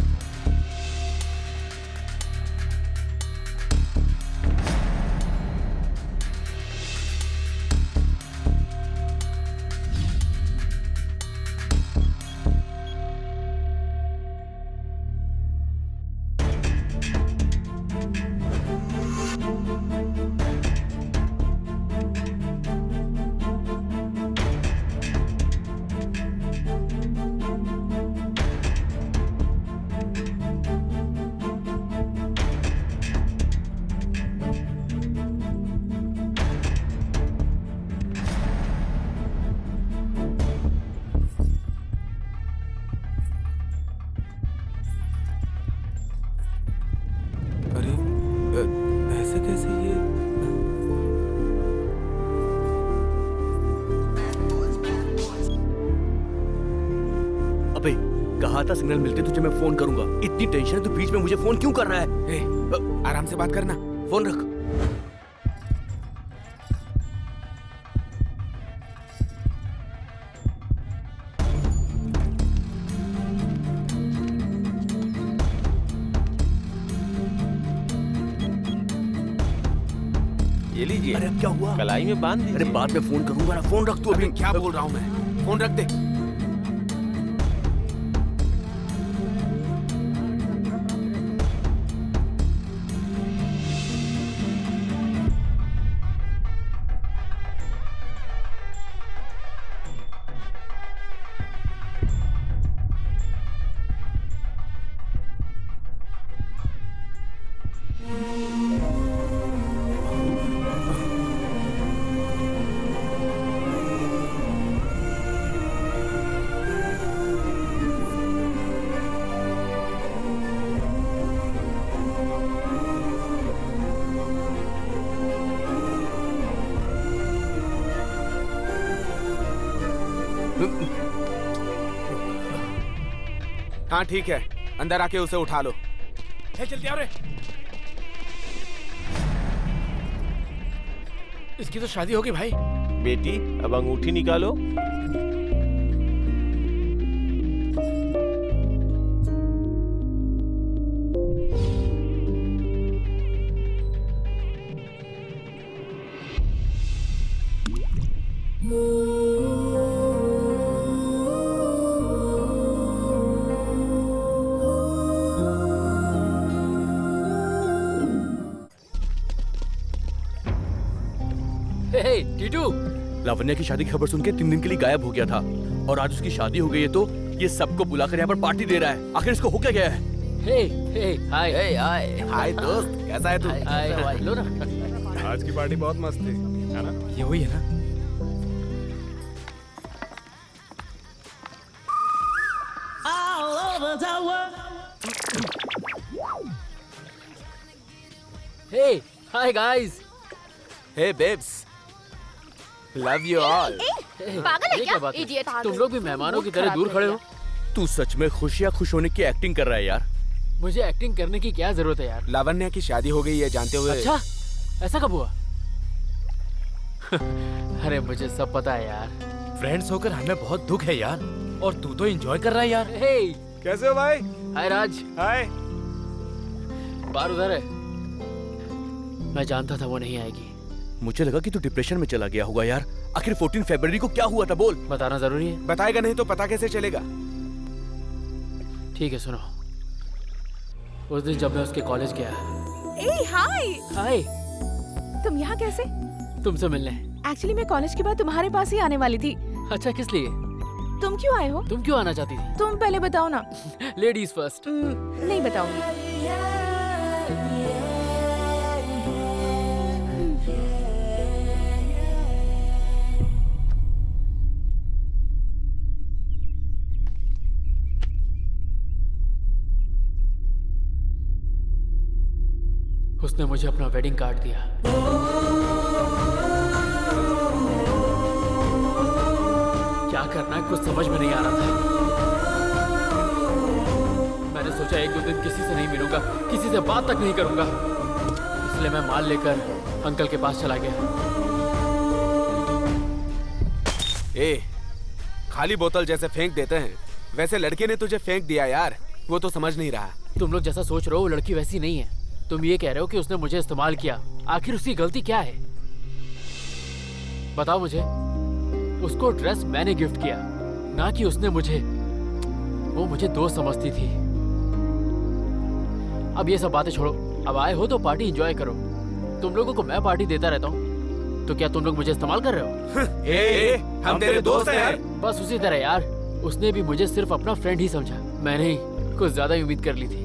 ऐसे कैसे ये? अबे कहा था सिग्नल मिलते तुझे मैं फोन करूंगा। इतनी टेंशन है तो बीच में मुझे फोन क्यों कर रहा है? आराम से बात करना, फोन रख। ये लीजिए। अरे अब क्या हुआ? कलाई में बांध दीजिए। अरे बाद में फोन करूंगा ना, फोन रख तू अभी। क्या बोल रहा हूँ मैं, फोन रख दे। हाँ ठीक है, अंदर आके उसे उठा लो। जल्दी आओ रे। इसकी तो शादी होगी भाई। बेटी, अब अंगूठी निकालो। हे टीटू, लावण्या की शादी की खबर सुन के 3 दिन के लिए गायब हो गया था और आज उसकी शादी हो गई है तो ये सबको बुलाकर यहाँ पर पार्टी दे रहा है। आखिर इसको हो क्या गया है? हे हाय हाय दोस्त, कैसा है तू? हाय लो ना। आज की पार्टी बहुत मस्त थी, है ना? ये वही है ना? Hey hi guys. Hey babes, love you all. पागल है ये क्या? बात है? इडियट। तुम लोग भी मेहमानों की तरह दूर खड़े हो। तू सच में खुश या खुश होने की एक्टिंग कर रहा है यार? मुझे एक्टिंग करने की क्या जरूरत है यार? लावण्या की शादी हो गई है जानते हुए। अच्छा, ऐसा कब हुआ? अरे मुझे सब पता है यार। फ्रेंड्स होकर हमें बहुत दुख है यार, और तू तो एंजॉय कर रहा है यार। हे कैसे हो भाई? हाय राज। हाय। बार उधर है। मैं जानता था वो नहीं आएगी। मुझे लगा कि तू डिप्रेशन में चला गया होगा यार। आखिर 14 फरवरी को क्या हुआ था बोल। बताना जरूरी है? बताएगा नहीं तो पता कैसे चलेगा? ठीक है सुनो। उस दिन जब मैं उसके कॉलेज गया। ए हाय। हाय। तुम यहाँ कैसे? तुमसे मिलने। एक्चुअली मैं कॉलेज के बाद तुम्हारे पास ही आने वाली थी। अच्छा, किस लिए? तुम क्यों आए हो? तुम क्यों आना चाहती थी? तुम पहले बताओ ना। Ladies first. नहीं बताऊंगी। उसने मुझे अपना वेडिंग कार्ड दिया। क्या करना है कुछ समझ में नहीं आ रहा था। मैंने सोचा 1-2 दिन किसी से नहीं मिलूंगा, किसी से बात तक नहीं करूंगा, इसलिए मैं माल लेकर अंकल के पास चला गया। ए, खाली बोतल जैसे फेंक देते हैं वैसे लड़के ने तुझे फेंक दिया यार। वो तो समझ नहीं रहा। तुम लोग जैसा सोच रहे हो वो लड़की वैसी नहीं है। तुम ये कह रहे हो कि उसने मुझे इस्तेमाल किया। आखिर उसकी गलती क्या है? बताओ मुझे। उसको ड्रेस मैंने गिफ्ट किया, ना कि उसने मुझे। वो मुझे दोस्त समझती थी। अब ये सब बातें छोड़ो। अब आए हो तो पार्टी एंजॉय करो। तुम लोगों को मैं पार्टी देता रहता हूँ, तो क्या तुम लोग मुझे इस्तेमाल कर रहे हो? ए, हम तेरे दोस्त हैं यार। बस उसी तरह यार। उसने भी मुझे सिर्फ अपना फ्रेंड ही समझा। मैंने ही कुछ ज्यादा ही उम्मीद कर ली थी।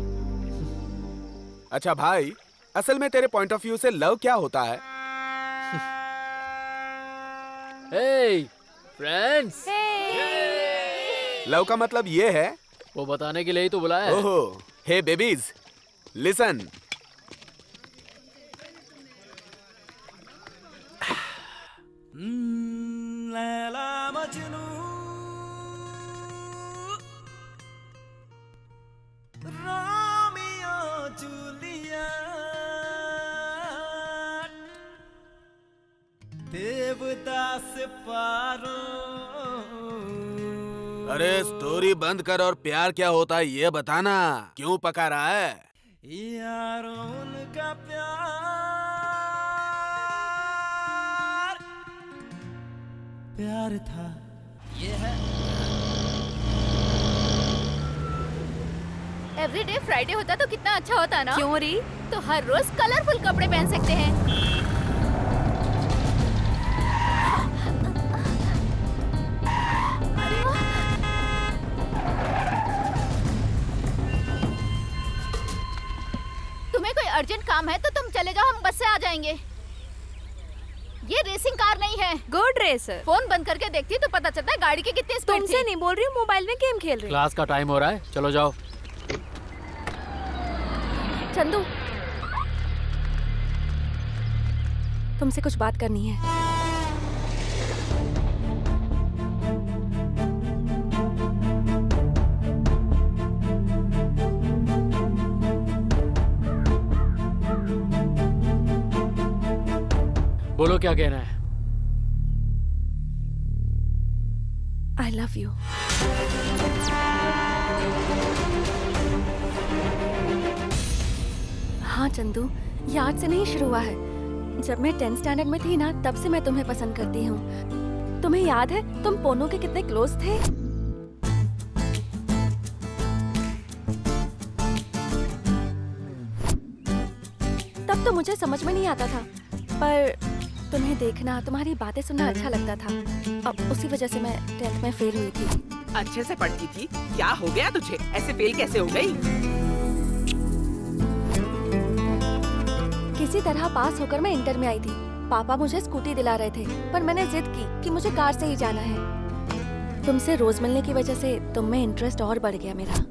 अच्छा भाई, असल में तेरे पॉइंट ऑफ व्यू से लव क्या होता है? हे फ्रेंड्स। लव का मतलब ये है? वो बताने के लिए ही तो बुलाया है। ओहो, hey babies, listen. Laila Majnu Romeo Julia Devdas Paro. अरे स्टोरी बंद कर और प्यार क्या होता है ये बताना। क्यों पका रहा है? यारों उनका प्यार था ये है। एवरीडे फ्राइडे होता तो कितना अच्छा होता ना। क्यों री? तो हर रोज कलरफुल कपड़े पहन सकते हैं। तुम्हें कोई अर्जेंट काम है तो तुम चले जाओ, हम बस से आ जाएंगे। ये रेसिंग कार नहीं है। Good racer. फोन बंद करके देखती तो पता चलता है गाड़ी की कितनी स्पीड थी। तुमसे नहीं बोल रही हूँ, मोबाइल में गेम खेल रही हूँ। क्लास का टाइम हो रहा है, चलो जाओ। चंदू, तुमसे कुछ बात करनी है। बोलो क्या कहना है? I love you. हाँ चंदू, ये आज से नहीं शुरू हुआ है। जब मैं 10th स्टैंडर्ड में थी ना, तब से मैं तुम्हें पसंद करती हूँ। तुम्हें याद है तुम पोनू के कितने क्लोज थे? तब तो मुझे समझ में नहीं आता था, पर तुम्हें देखना, तुम्हारी बातें सुनना अच्छा लगता था। अब उसी वजह से मैं 10th में फेल हुई थी। अच्छे से पढ़ती थी, क्या हो गया तुझे? ऐसे फेल कैसे हो गई? किसी तरह पास होकर मैं इंटर में आई थी। पापा मुझे स्कूटी दिला रहे थे, पर मैंने जिद की कि मुझे कार से ही जाना है। तुमसे रोज मिलने की वजह से तुम में इंटरेस्ट और बढ़ गया मेरा।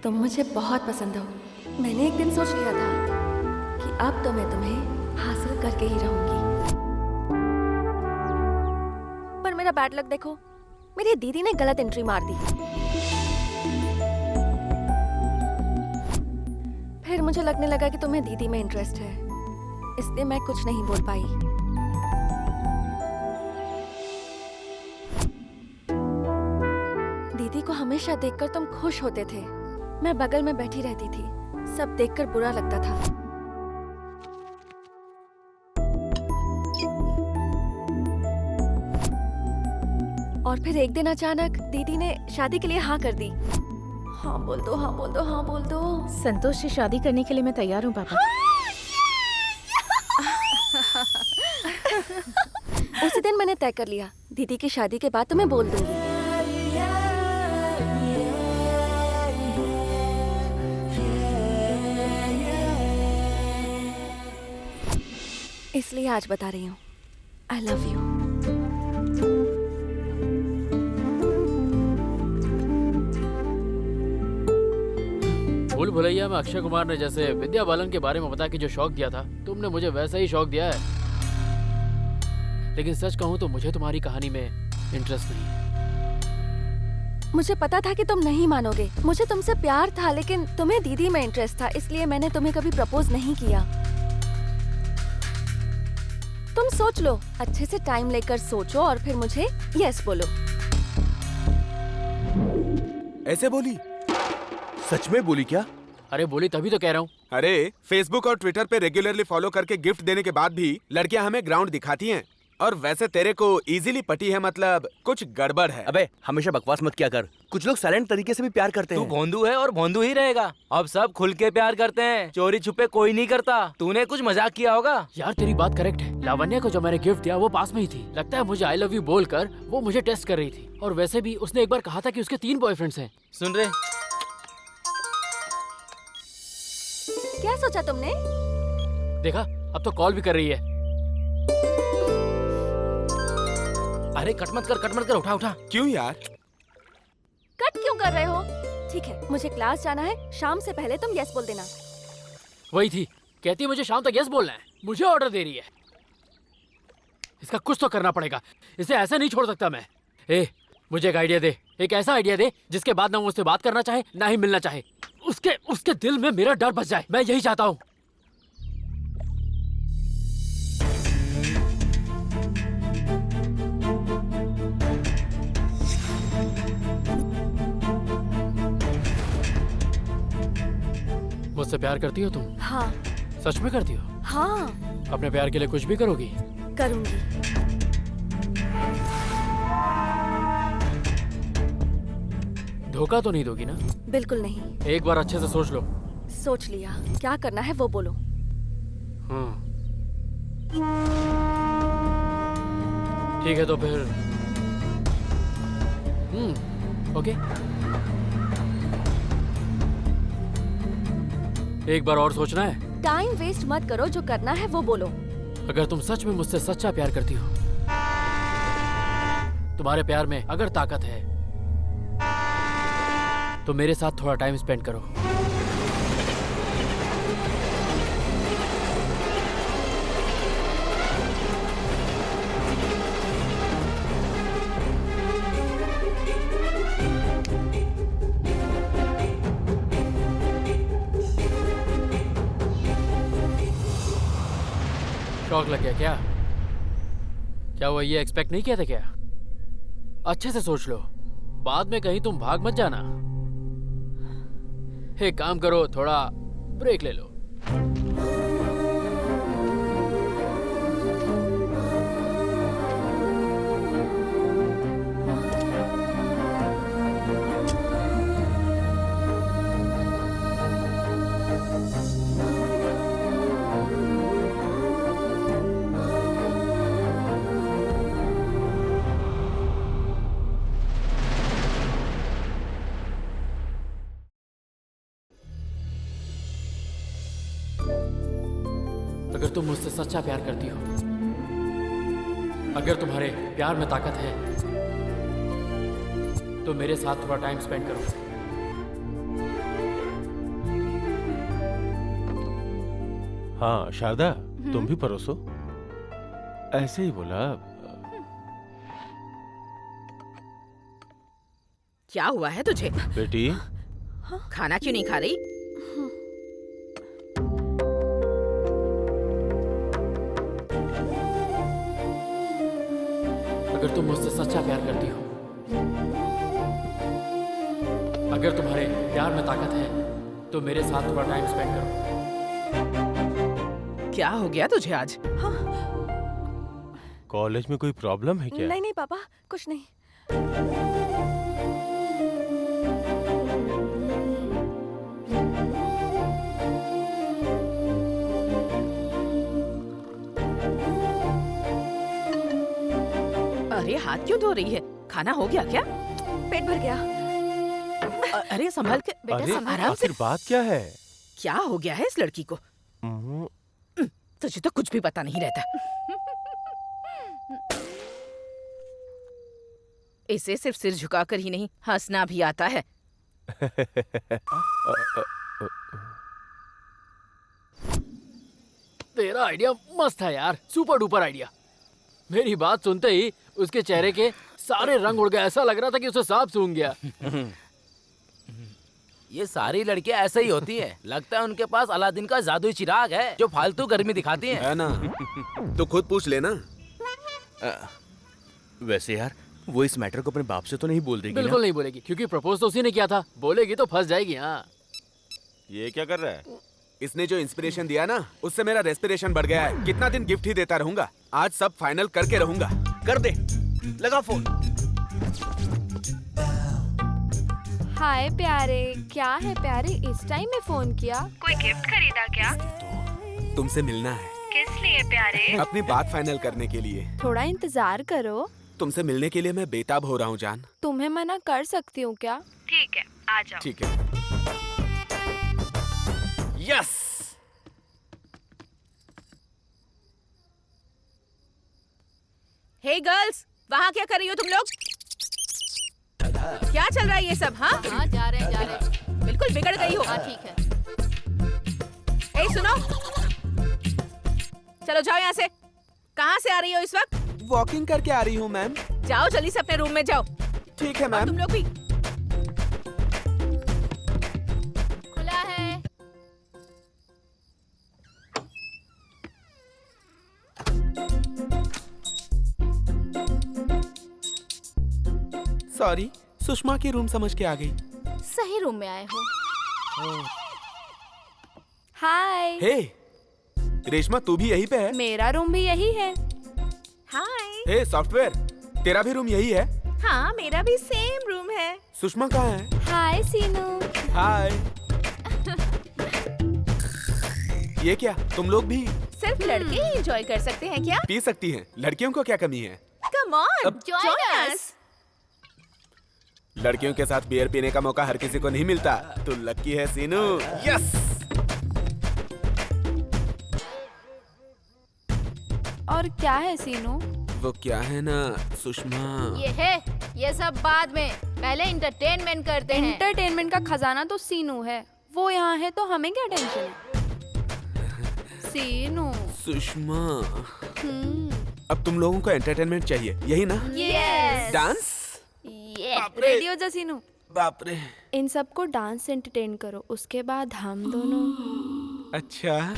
तुम मुझे बहुत पसंद हो। मैंने एक दिन सोच लिया था कि अब तो मैं तुम्हें हासिल करके ही रहूंगी। पर मेरा बैड लक देखो, मेरी दीदी ने गलत एंट्री मार दी। फिर मुझे लगने लगा कि तुम्हें दीदी में इंटरेस्ट है, इसलिए मैं कुछ नहीं बोल पाई। दीदी को हमेशा देखकर तुम खुश होते थे। मैं बगल में बैठी रहती थी, सब देखकर बुरा लगता था। और फिर एक दिन अचानक दीदी ने शादी के लिए हाँ कर दी। हाँ बोल दो, हाँ बोल दो, हाँ बोल दो। संतोष से शादी करने के लिए मैं तैयार हूँ पापा। उसी दिन मैंने तय कर लिया, दीदी की शादी के बाद तुम्हें बोल दूंगी। इसलिए आज बता रही हूँ, आई लव यू। भूल भुलैया में अक्षय कुमार ने जैसे विद्या बालन के बारे में बता के जो शौक दिया था, तुमने मुझे वैसा ही शौक दिया है। लेकिन सच कहूँ तो मुझे तुम्हारी कहानी में इंटरेस्ट नहीं है। मुझे पता था कि तुम नहीं मानोगे। मुझे तुमसे प्यार था, लेकिन तुम्हें दीदी में इंटरेस्ट था, इसलिए मैंने तुम्हें कभी प्रपोज नहीं किया। तुम सोच लो, अच्छे से टाइम लेकर सोचो और फिर मुझे यस बोलो। ऐसे बोली? सच में बोली क्या? अरे बोली तभी तो कह रहा हूँ। अरे फेसबुक और ट्विटर पे रेगुलरली फॉलो करके गिफ्ट देने के बाद भी लड़कियां हमें ग्राउंड दिखाती हैं। और वैसे तेरे को इजीली पटी है, मतलब कुछ गड़बड़ है। अबे हमेशा बकवास मत किया कर। कुछ लोग साइलेंट तरीके से भी प्यार करते हैं। तू भोंदू है और भोंदू ही रहेगा। अब सब खुल के प्यार करते हैं, चोरी छुपे कोई नहीं करता। तूने कुछ मजाक किया होगा। यार तेरी बात करेक्ट है। लावण्या को जो मैंने गिफ्ट दिया वो पास में ही थी। लगता है मुझे आई लव यू बोलकर वो मुझे टेस्ट कर रही थी। और वैसे भी उसने एक बार कहा था कि उसके 3 बॉयफ्रेंड्स हैं। सुन रहे? क्या सोचा तुमने? देखा, अब तो कॉल भी कर रही है। अरे कट मत कर, उठा उठा। क्यों यार? कट क्यों कर रहे हो? ठीक है, मुझे क्लास जाना है, शाम से पहले तुम यस बोल देना। वही थी, कहती है मुझे शाम तक यस बोलना है। मुझे ऑर्डर दे रही है। इसका कुछ तो करना पड़ेगा, इसे ऐसा नहीं छोड़ सकता मैं। मुझे एक आइडिया दे, एक ऐसा आइडिया दे जिसके बाद ना वो मुझसे बात करना चाहे ना ही मिलना चाहे। उसके दिल में मेरा डर बस जाए, मैं यही चाहता हूँ। मुझसे प्यार करती हो तुम? हाँ। सच में करती हो? हाँ। अपने प्यार के लिए कुछ भी करोगी? करूंगी। धोखा तो नहीं दोगी ना? बिल्कुल नहीं। एक बार अच्छे से सोच लो। सोच लिया, क्या करना है वो बोलो। ठीक है तो फिर ओके। एक बार और सोचना है। टाइम वेस्ट मत करो, जो करना है वो बोलो। अगर तुम सच में मुझसे सच्चा प्यार करती हो, तुम्हारे प्यार में अगर ताकत है, तो मेरे साथ थोड़ा टाइम स्पेंड करो। शौक लग गया क्या? क्या वो ये एक्सपेक्ट नहीं किया था क्या? अच्छे से सोच लो, बाद में कहीं तुम भाग मत जाना। एक काम करो, थोड़ा ब्रेक ले लो। अगर तुम मुझसे सच्चा प्यार करती हो, अगर तुम्हारे प्यार में ताकत है, तो मेरे साथ थोड़ा टाइम स्पेंड करो। हाँ शारदा, तुम भी परोसो। ऐसे ही बोला। क्या हुआ है तुझे? बेटी, खाना क्यों नहीं खा रही? अगर तुम मुझसे सच्चा प्यार करती हो, अगर तुम्हारे प्यार में ताकत है, तो मेरे साथ थोड़ा टाइम स्पेंड करो। क्या हो गया तुझे आज? कॉलेज में कोई प्रॉब्लम है क्या? नहीं नहीं पापा, कुछ नहीं। अरे हाथ क्यों धो रही है? खाना हो गया क्या? पेट भर गया। अरे संभल के बेटा, अरे आराम से। आखिर बात क्या है? क्या हो गया है इस लड़की को? तुझे तो कुछ भी पता नहीं रहता। इसे सिर्फ सिर झुकाकर ही नहीं, हंसना भी आता है। तेरा आइडिया मस्त है यार, सुपर डुपर आइडिया। मेरी बात सुनते ही उसके चेहरे के सारे रंग उड़ गए, ऐसा लग रहा था कि उसे सांप सूंघ गया। ये सारी लड़कियां ऐसे ही होती हैं। लगता है उनके पास अलादीन का जादुई चिराग है जो फालतू गर्मी दिखाती हैं। है ना? तो खुद पूछ लेना। वैसे यार, वो इस मैटर को अपने बाप से तो नहीं बोल देगी बिल्कुल ना? नहीं बोलेगी, क्योंकि प्रपोज तो उसी ने किया था। बोलेगी तो फंस जाएगी। हाँ, ये क्या कर रहा है? इसने जो इंस्पिरेशन दिया ना, उससे मेरा रेस्पिरेशन बढ़ गया है। कितना दिन गिफ्ट ही देता रहूंगा, आज सब फाइनल करके रहूंगा। कर दे, लगा फोन। हाय प्यारे, क्या है प्यारे, इस टाइम में फोन किया? कोई गिफ्ट खरीदा क्या? तुमसे मिलना है। किस लिए प्यारे? अपनी बात फाइनल करने के लिए। थोड़ा इंतजार करो। तुमसे मिलने के लिए मैं बेताब हो रहा हूँ जान। तुम्हें मना कर सकती हूँ क्या? ठीक है, आ जाओ। ठीक है। यस। हे गर्ल्स, वहाँ क्या कर रही हो तुम लोग? क्या चल रहा है ये सब? हाँ हाँ, जा रहे हैं। बिल्कुल बिगड़ गई हो। हाँ ठीक है। ए सुनो, चलो जाओ यहाँ से। कहाँ से आ रही हो इस वक्त? वॉकिंग करके आ रही हूँ मैम। जाओ जल्दी से अपने रूम में जाओ। ठीक है और मैम। तुम लोग भी। खुला है। सॉरी, सुषमा की रूम समझ के आ गई। सही रूम में आए हो। हाय। हे रेशमा, तू भी यहीं पे है? मेरा रूम भी यही है। हाय। हे सॉफ्टवेयर, तेरा भी रूम यही है? हाँ, मेरा भी सेम रूम है। सुषमा कहाँ है? हाय सीनू। हाय। ये क्या, तुम लोग भी सिर्फ लड़के ही एंजॉय कर सकते हैं क्या? पी सकती हैं, लड़कियों को क्या कमी है? Come on, join us. लड़कियों के साथ बियर पीने का मौका हर किसी को नहीं मिलता। तू लकी है सीनू। यस। और क्या है सीनू? वो क्या है ना सुषमा। ये सब बाद में, पहले एंटरटेनमेंट करते हैं। एंटरटेनमेंट का खजाना तो सीनू है। वो यहाँ है तो हमें क्या टेंशन है? सीनू। सुषमा, अब तुम लोगों को एंटरटेनमेंट चाहिए, यही ना? यस। डांस? रेडी हो जा सीनू। बाप रे। इन सबको डांस से एंटरटेन करो, उसके बाद हम दोनों। अच्छा।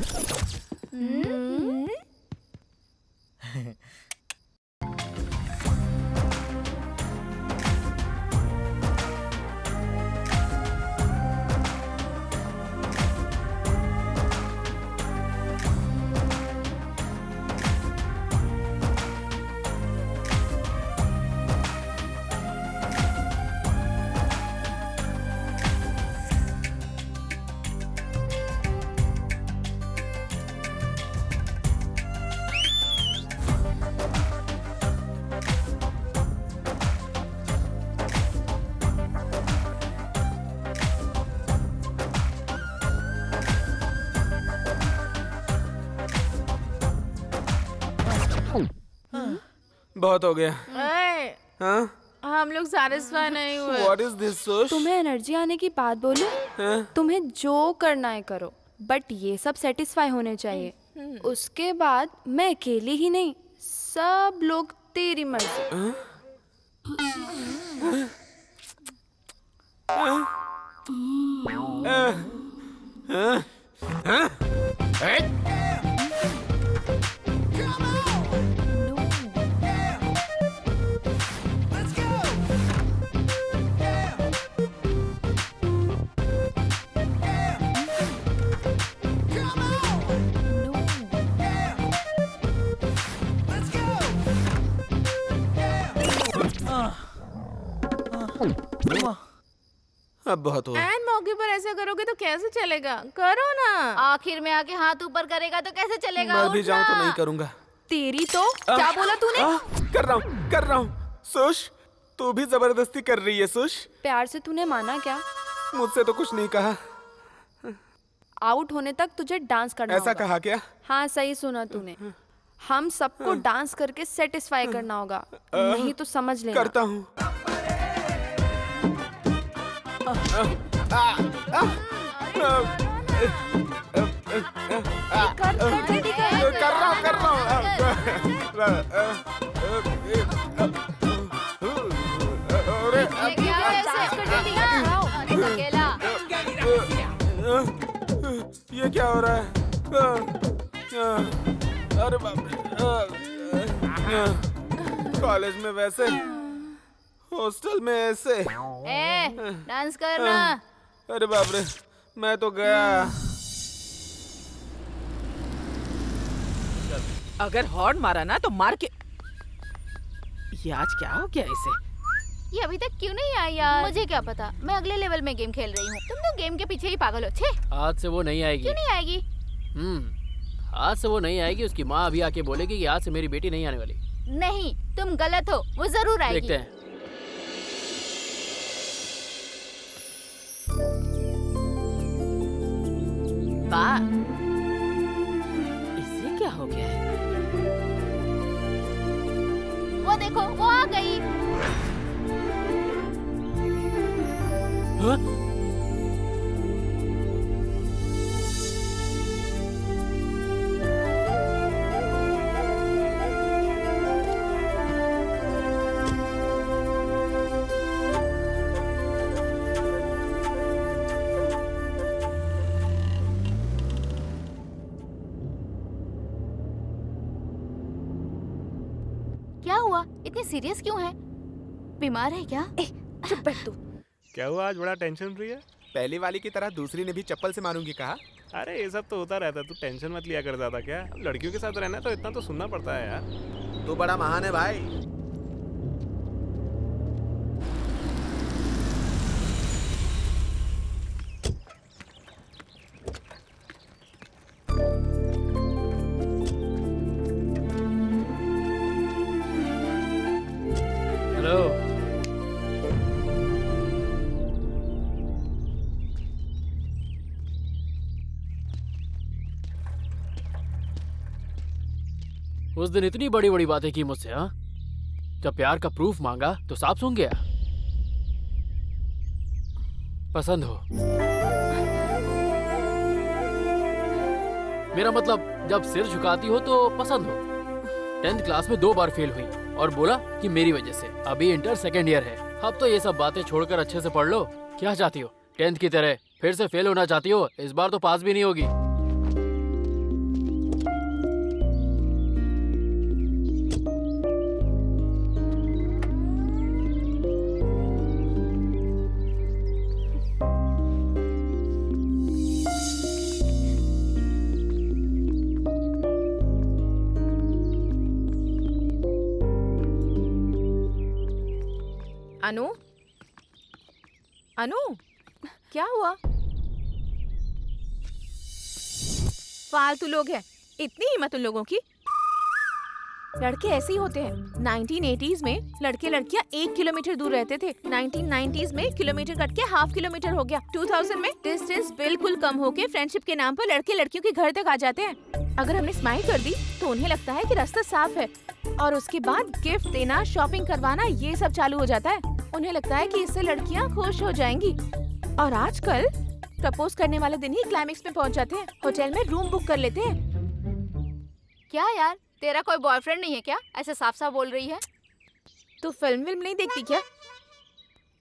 बहुत हो गया। हाँ? हम लोग सैटिस्फाई नहीं हुए। What is this, Sush? तुम्हें एनर्जी आने की बात बोलूं? तुम्हें जो करना है करो, बट ये सब सेटिस्फाई होने चाहिए। उसके बाद मैं अकेली ही नहीं, सब लोग तेरी मर्जी। अब बहुत हुआ। एंड मौके पर ऐसा करोगे तो कैसे चलेगा? करो ना। आखिर में आके हाथ ऊपर करेगा तो कैसे चलेगा? मैं भी जाऊँ तो नहीं करूँगा। तेरी तो क्या बोला तूने? कर रहा हूँ। सुश, तू भी जबरदस्ती कर रही है सुश। प्यार से तूने माना क्या? मुझसे तो कुछ नहीं कहा। आउट होने तक तुझे डांस करना ऐसा होगा। कहा क्या? हाँ सही सुना तूने। हम सबको डांस करके सेटिस्फाई करना होगा, नहीं तो समझ लेना। करता हूँ। कर रहा हूँ। ये क्या हो रहा है? अरे बाप रे। कॉलेज में वैसे, हॉस्टल में ऐसे। डांस करना। अरे बाप रे, मैं तो गया। अगर हॉर्न मारा ना तो मार के। ये आज क्या हो गया इसे? ये अभी तक क्यों नहीं आई यार? मुझे क्या पता, मैं अगले लेवल में गेम खेल रही हूँ। तुम तो गेम के पीछे ही पागल हो। छे, आज से वो नहीं आएगी। क्यों नहीं आएगी? आज से वो नहीं आएगी। उसकी माँ अभी आके बोलेगी कि आज से मेरी बेटी नहीं आने वाली। नहीं, तुम गलत हो, वो जरूर आएगी। देखते हैं। इसे क्या हो गया है? वो देखो, वो आ गई। हाँ? क्या हुआ? इतनी सीरियस क्यों है? बीमार है क्या? चुप बैठ तू। क्या हुआ? आज बड़ा टेंशन फ्री है? पहली वाली की तरह दूसरी ने भी चप्पल से मारूंगी कहा। अरे ये सब तो होता रहता, तू टेंशन मत लिया कर ज्यादा। क्या लड़कियों के साथ रहना तो इतना तो सुनना पड़ता है यार। तू बड़ा महान है भाई। हेलो। उस दिन इतनी बड़ी बड़ी बातें की मुझसे। हाँ, जब प्यार का प्रूफ मांगा तो साफ सूंघ गया। पसंद हो? मेरा मतलब जब सिर झुकाती हो तो पसंद हो। 10th क्लास में 2 बार फेल हुई और बोला कि मेरी वजह से। अभी इंटर सेकेंड ईयर है। अब तो ये सब बातें छोड़कर अच्छे से पढ़ लो। क्या चाहती हो? 10th की तरह फिर से फेल होना चाहती हो? इस बार तो पास भी नहीं होगी। अनु, अनु, क्या हुआ? फालतू लोग हैं। इतनी हिम्मत उन लोगों की। लड़के ऐसे ही होते हैं। 1980s में लड़के लड़कियां 1 किलोमीटर दूर रहते थे। 1990s में किलोमीटर कट के ½ किलोमीटर हो गया। 2000 में डिस्टेंस बिल्कुल कम होके फ्रेंडशिप के नाम पर लड़के लड़कियों के घर तक आ जाते हैं। अगर हमने स्माइल कर दी तो उन्हें लगता है कि रास्ता साफ है, और उसके बाद गिफ्ट देना, शॉपिंग करवाना, ये सब चालू हो जाता है। उन्हें लगता है कि इससे लड़कियां खुश हो जाएंगी। और आजकल प्रपोज करने वाले दिन ही क्लाइमेक्स में पहुंच जाते हैं, होटल में रूम बुक कर लेते हैं। क्या यार, तेरा कोई बॉयफ्रेंड नहीं है क्या? ऐसे साफ साफ बोल रही है। तो फिल्म नहीं देखती क्या?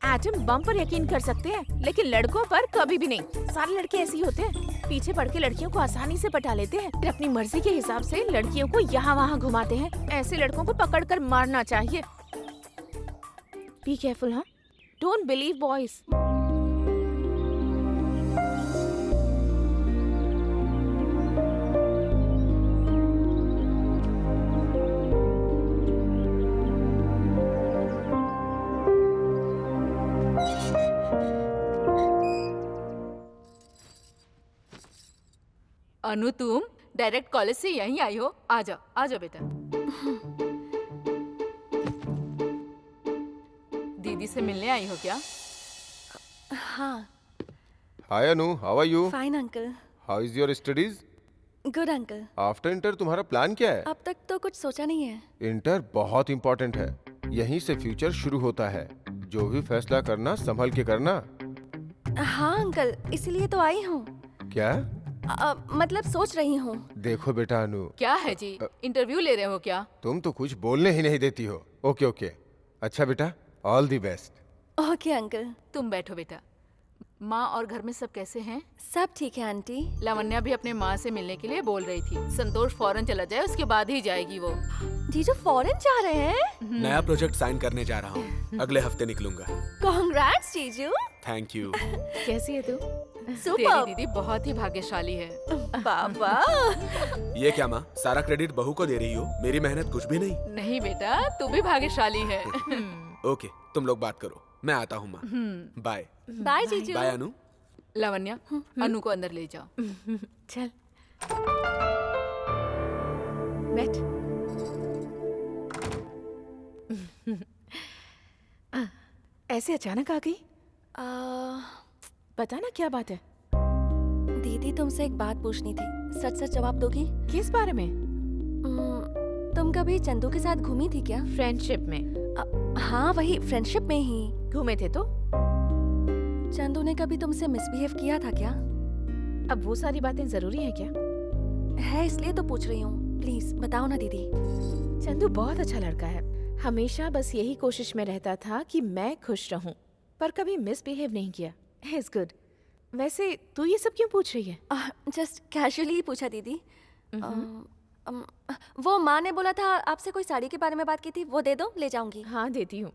एटम बम पर यकीन कर सकते हैं, लेकिन लड़कों पर कभी भी नहीं। सारे लड़के ऐसे ही होते हैं, पीछे पड़ के लड़कियों को आसानी से पटा लेते हैं, फिर अपनी मर्जी के हिसाब से लड़कियों को यहाँ वहाँ घुमाते हैं। ऐसे लड़कों को पकड़कर मारना चाहिए। बी केयरफुल, हाँ? Don't believe boys. अनु, तुम डायरेक्ट कॉलेज से यहीं आई हो? आ जाओ बेटा। दीदी से मिलने आई हो क्या? हाँ। Hi Anu, how are you? Fine uncle. How is your studies? Good uncle. After inter तुम्हारा प्लान क्या है? अब तक तो कुछ सोचा नहीं है। इंटर बहुत इम्पोर्टेंट है, यहीं से फ्यूचर शुरू होता है। जो भी फैसला करना संभल के करना। हाँ अंकल, इसीलिए तो आई हूँ। क्या? मतलब सोच रही हूँ। देखो बेटा अनु। क्या है जी, इंटरव्यू ले रहे हो क्या? तुम तो कुछ बोलने ही नहीं देती हो। ओके ओके, अच्छा बेटा, all the best. Okay uncle. तुम बैठो बेटा। माँ और घर में सब कैसे हैं? सब ठीक है आंटी। लावण्या भी अपने माँ से मिलने के लिए बोल रही थी। संतोष फॉरेन चला जाए, उसके बाद ही जाएगी वो। जीजू फॉरेन जा रहे हैं? नया प्रोजेक्ट साइन करने जा रहा हूँ, अगले हफ्ते निकलूंगा। कांग्रेट्स जीजू। Thank you. कैसी है तू? तेरी दीदी बहुत ही भाग्यशाली है। बाबा। ये क्या माँ, सारा क्रेडिट बहू को दे रही हो? मेरी मेहनत कुछ भी नहीं। नहीं बेटा, तू भी भाग्यशाली है। ओके, तुम लोग बात करो, मैं आता हूँ माँ। बाय। बाय जीजू। बाय अनु। लावण्या, अनु को अंदर ले जाओ। चल बैठ। ऐसे अचानक आ गई? बता ना, क्या बात है? दीदी तुमसे एक बात पूछनी थी, सच सच जवाब दोगी? किस बारे में? तुम कभी चंदू के साथ घूमी थी क्या? फ्रेंडशिप में? हाँ वही, फ्रेंडशिप में ही घूमे थे। तो चंदू ने कभी तुमसे मिसबिहेव किया था क्या? अब वो सारी बातें जरूरी है क्या? है, इसलिए तो पूछ रही हूँ। प्लीज बताओ ना दीदी। चंदू बहुत अच्छा लड़का है, हमेशा बस यही कोशिश में रहता था कि मैं खुश रहूं, पर कभी मिसबिहेव नहीं किया। It's good. वैसे तू ये सब क्यों पूछ रही है? जस्ट कैजुअली पूछा दीदी। वो माँ ने बोला था आपसे कोई साड़ी के बारे में बात की थी, वो दे दो, ले जाऊंगी। हाँ देती हूँ।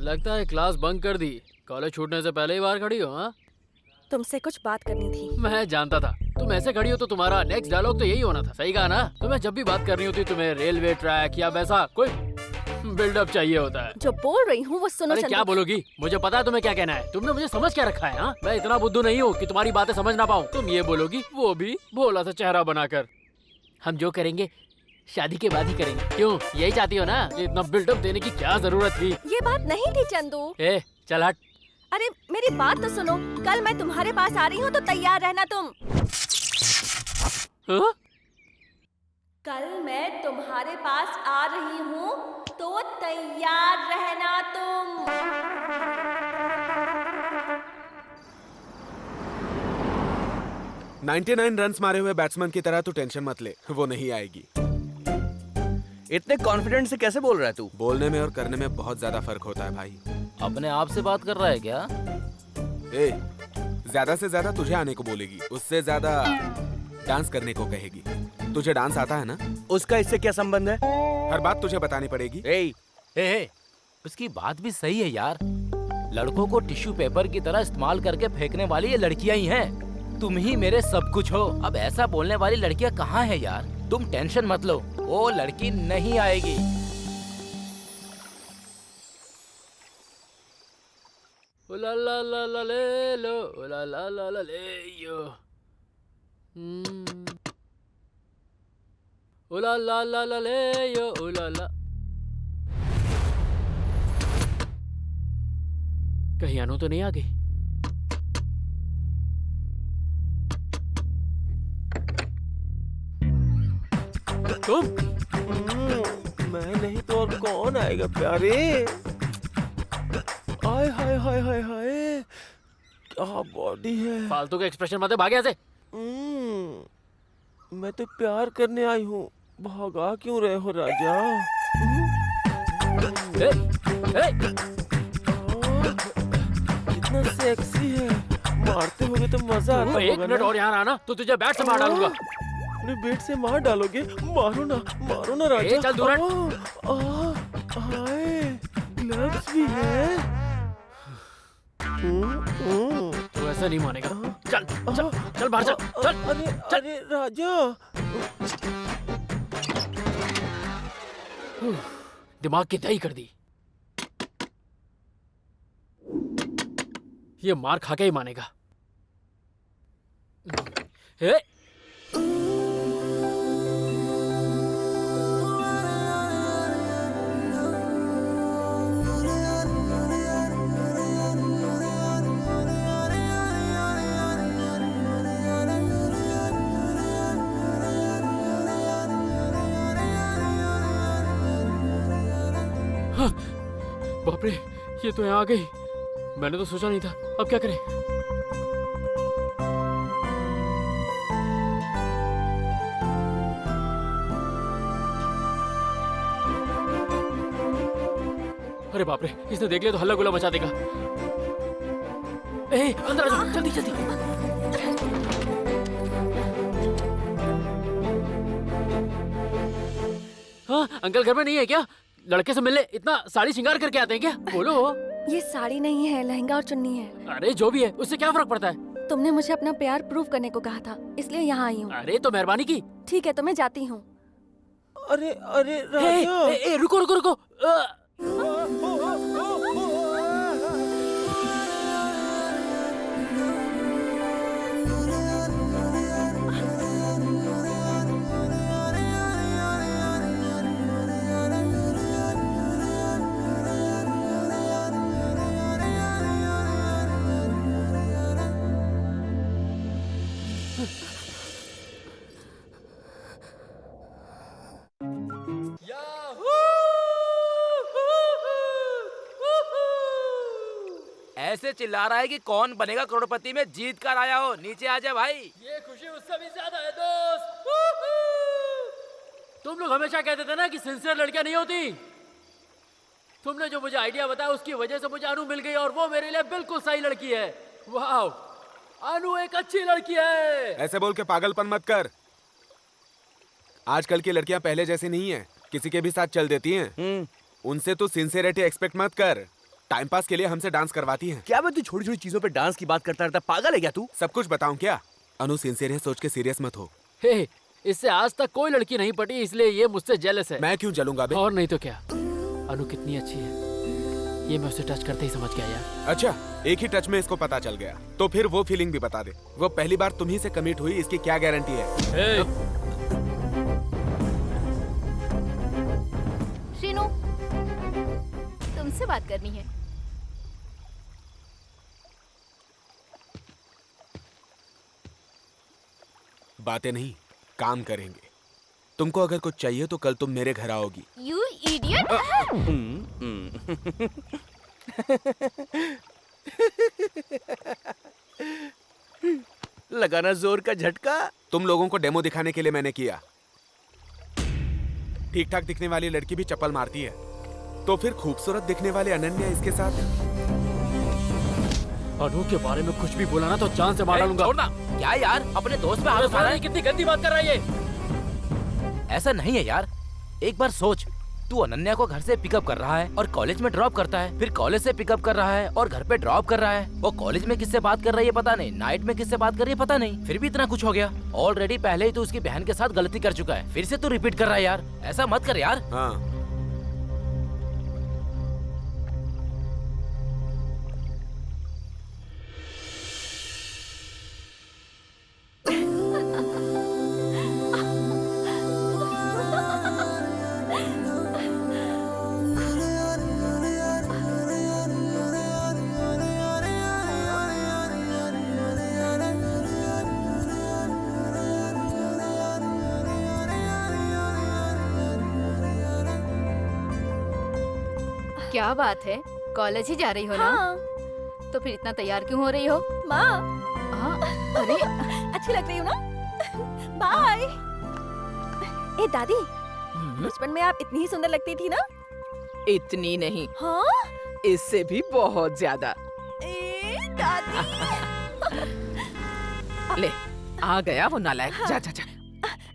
लगता है क्लास बंक कर दी। कॉलेज छूटने से पहले ही बाहर खड़ी हो? हाँ, तुमसे कुछ बात करनी थी। मैं जानता था तुम ऐसे खड़ी हो तो तुम्हारा नेक्स्ट डायलॉग तो यही होना था। सही कहा ना? तुम्हें जब भी बात करनी होती तुम्हें रेलवे ट्रैक या वैसा कोई बिल्डअप चाहिए होता है। जो बोल रही हूँ वो सुनो। अरे क्या बोलोगी? मुझे पता है तुम्हें क्या कहना है। तुमने मुझे समझ क्या रखा है? हाँ, मैं इतना बुद्धू नहीं हूँ कि तुम्हारी बातें समझ ना पाऊँ। तुम ये बोलोगी, वो भी भोला सा चेहरा बनाकर। हम जो करेंगे शादी के बाद ही करेंगे। क्यों, यही चाहती हो ना? इतना बिल्डअप देने की क्या जरूरत थी? ये बात नहीं थी चंदू। ए, चल हट। अरे मेरी बात तो सुनो, कल मैं तुम्हारे पास आ रही हूँ तो तैयार रहना तुम। हाँ? कल मैं तुम्हारे पास आ रही हूँ तो तैयार रहना तुम। 99 रन्स मारे हुए बैट्समैन की तरह तू टेंशन मत ले, वो नहीं आएगी। इतने कॉन्फिडेंट से कैसे बोल रहा है तू? बोलने में और करने में बहुत ज्यादा फर्क होता है भाई। अपने आप से बात कर रहा है क्या? ए, ज्यादा से ज्यादा तुझे आने को बोलेगी, उससे ज्यादा डांस करने को कहेगी। तुझे डांस आता है ना? उसका इससे क्या संबंध है? हर बात तुझे बतानी पड़ेगी। उसकी बात भी सही है यार। लड़कों को टिश्यू पेपर की तरह इस्तेमाल करके फेंकने वाली ये लड़कियां ही हैं। तुम ही मेरे सब कुछ हो। अब ऐसा बोलने वाली लड़कियां कहाँ हैं यार? तुम टेंशन मत लो, वो लड़की नहीं आएगी। ला ला ला ला ले लो, ला ला ला ला ले यो। उला ला ला ला ले यो उला ला। कहीं अनु तो नहीं आ गई? तुम? मैं नहीं तो और कौन आएगा प्यारे? हाय हाय हाय हाय हाय, क्या बॉडी है। फालतू के एक्सप्रेशन मत दे, भाग यहाँ से। मैं तो प्यार करने आई हूँ, भागा क्यों रहे हो राजा? कितना सेक्सी है, मारते होगे तो मजा आता होगा। एक मिनट और यहाँ आना तो तुझे बैट से मार डालूंगा। अपने बेट से मार डालोगे? मारो ना राजा। चल दूर हट। हाय, ग्लव्स भी है। तू ऐसा नहीं मानेगा। चल चल चल बाहर चल चल। अरे राजा, दिमाग की दही कर दी। ये मार खा के ही मानेगा। बाप रे, ये तो यहाँ आ गई। मैंने तो सोचा नहीं था। अब क्या करें? अरे बाप रे, इसने देख लिया तो हल्ला गुल्ला मचा देगा। ए, अंदर आ जाओ, जल्दी जल्दी। हाँ, अंकल घर में नहीं है क्या? लड़के से मिलने इतना साड़ी श्रृंगार करके आते हैं क्या? बोलो। ये साड़ी नहीं है, लहंगा और चुन्नी है। अरे जो भी है, उससे क्या फर्क पड़ता है? तुमने मुझे अपना प्यार प्रूव करने को कहा था, इसलिए यहाँ आई हूँ। अरे तो मेहरबानी की। ठीक है, तो मैं जाती हूँ। अरे राजा, रुको रुको रुको। ऐसे चिल्ला रहा है कि कौन बनेगा करोड़पति में जीत कर आया हो। नीचे आ जा भाई। ये खुशी उससे भी ज्यादा है दोस्त। तुम लोग हमेशा कहते थे ना कि सिंसियर लड़कियां नहीं होती। तुमने जो मुझे आइडिया बताया उसकी वजह से मुझे अनु मिल गई और वो मेरे लिए बिल्कुल सही लड़की है। वाह, अनु एक अच्छी लड़की है। ऐसे बोल के पागलपन मत कर। आजकल की लड़कियां पहले जैसी नहीं है, किसी के भी साथ चल देती हैं। उनसे तो सिंसियरिटी एक्सपेक्ट मत कर। टाइम पास के लिए हमसे डांस करवाती हैं। क्या मैं तू छोटी छोटी चीजों पे डांस की बात करता रहता? पागल है क्या तू? सब कुछ बताऊं क्या? अनु सिंसियर है, सोच के सीरियस मत हो। हे, इससे आज तक कोई लड़की नहीं पटी, इसलिए ये मुझसे जेलस है। मैं क्यों जलूंगा बे? और नहीं तो क्या। अनु कितनी अच्छी है, ये मैं उसे टच करते ही समझ गया यार। अच्छा, एक ही टच में इसको पता चल गया, तो फिर वो फीलिंग भी बता दे। वो पहली बार तुम्ही से कमिट हुई, इसकी क्या गारंटी है? श्रीनु, तुमसे बात करनी है। बातें नहीं, काम करेंगे। तुमको अगर कुछ चाहिए तो कल तुम मेरे घर आओगी। You idiot! लगाना जोर का झटका। तुम लोगों को डेमो दिखाने के लिए मैंने किया। ठीक ठाक दिखने वाली लड़की भी चप्पल मारती है, तो फिर खूबसूरत दिखने वाले अनन्या इसके साथ। अनु के बारे में कुछ भी बोला ना तो जान से मार डालूंगा। छोड़ना। क्या यार, अपने दोस्त पे हाथ उठा रहा है? कितनी गंदी बात कर रहा है ये। ऐसा नहीं है यार, एक बार सोच। तू अनन्या को घर से पिकअप कर रहा है और कॉलेज में ड्रॉप करता है, फिर कॉलेज से पिकअप कर रहा है और घर पे ड्रॉप कर रहा है। वो कॉलेज में किससे बात कर रही है पता नहीं, नाइट में किससे बात कर रही है पता नहीं, फिर भी इतना कुछ हो गया। ऑलरेडी पहले ही तू उसकी बहन के साथ गलती कर चुका है, फिर से तू रिपीट कर रहा है यार। ऐसा मत कर यार। हाँ। क्या बात है, कॉलेज ही जा रही हो ना? हाँ। तो फिर इतना तैयार क्यों हो रही हो? माँ अरे अच्छी लग रही हूँ ना? बाय। ए दादी, बचपन में आप इतनी ही सुंदर लगती थी ना? इतनी नहीं, हाँ? इससे भी बहुत ज्यादा। ए दादी। ले, आ गया वो नालायक। जा जा जा।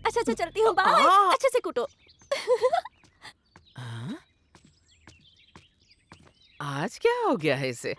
अच्छा अच्छा चलती हूँ, बाय। अच्छे से कूटो। आज क्या हो गया है इसे?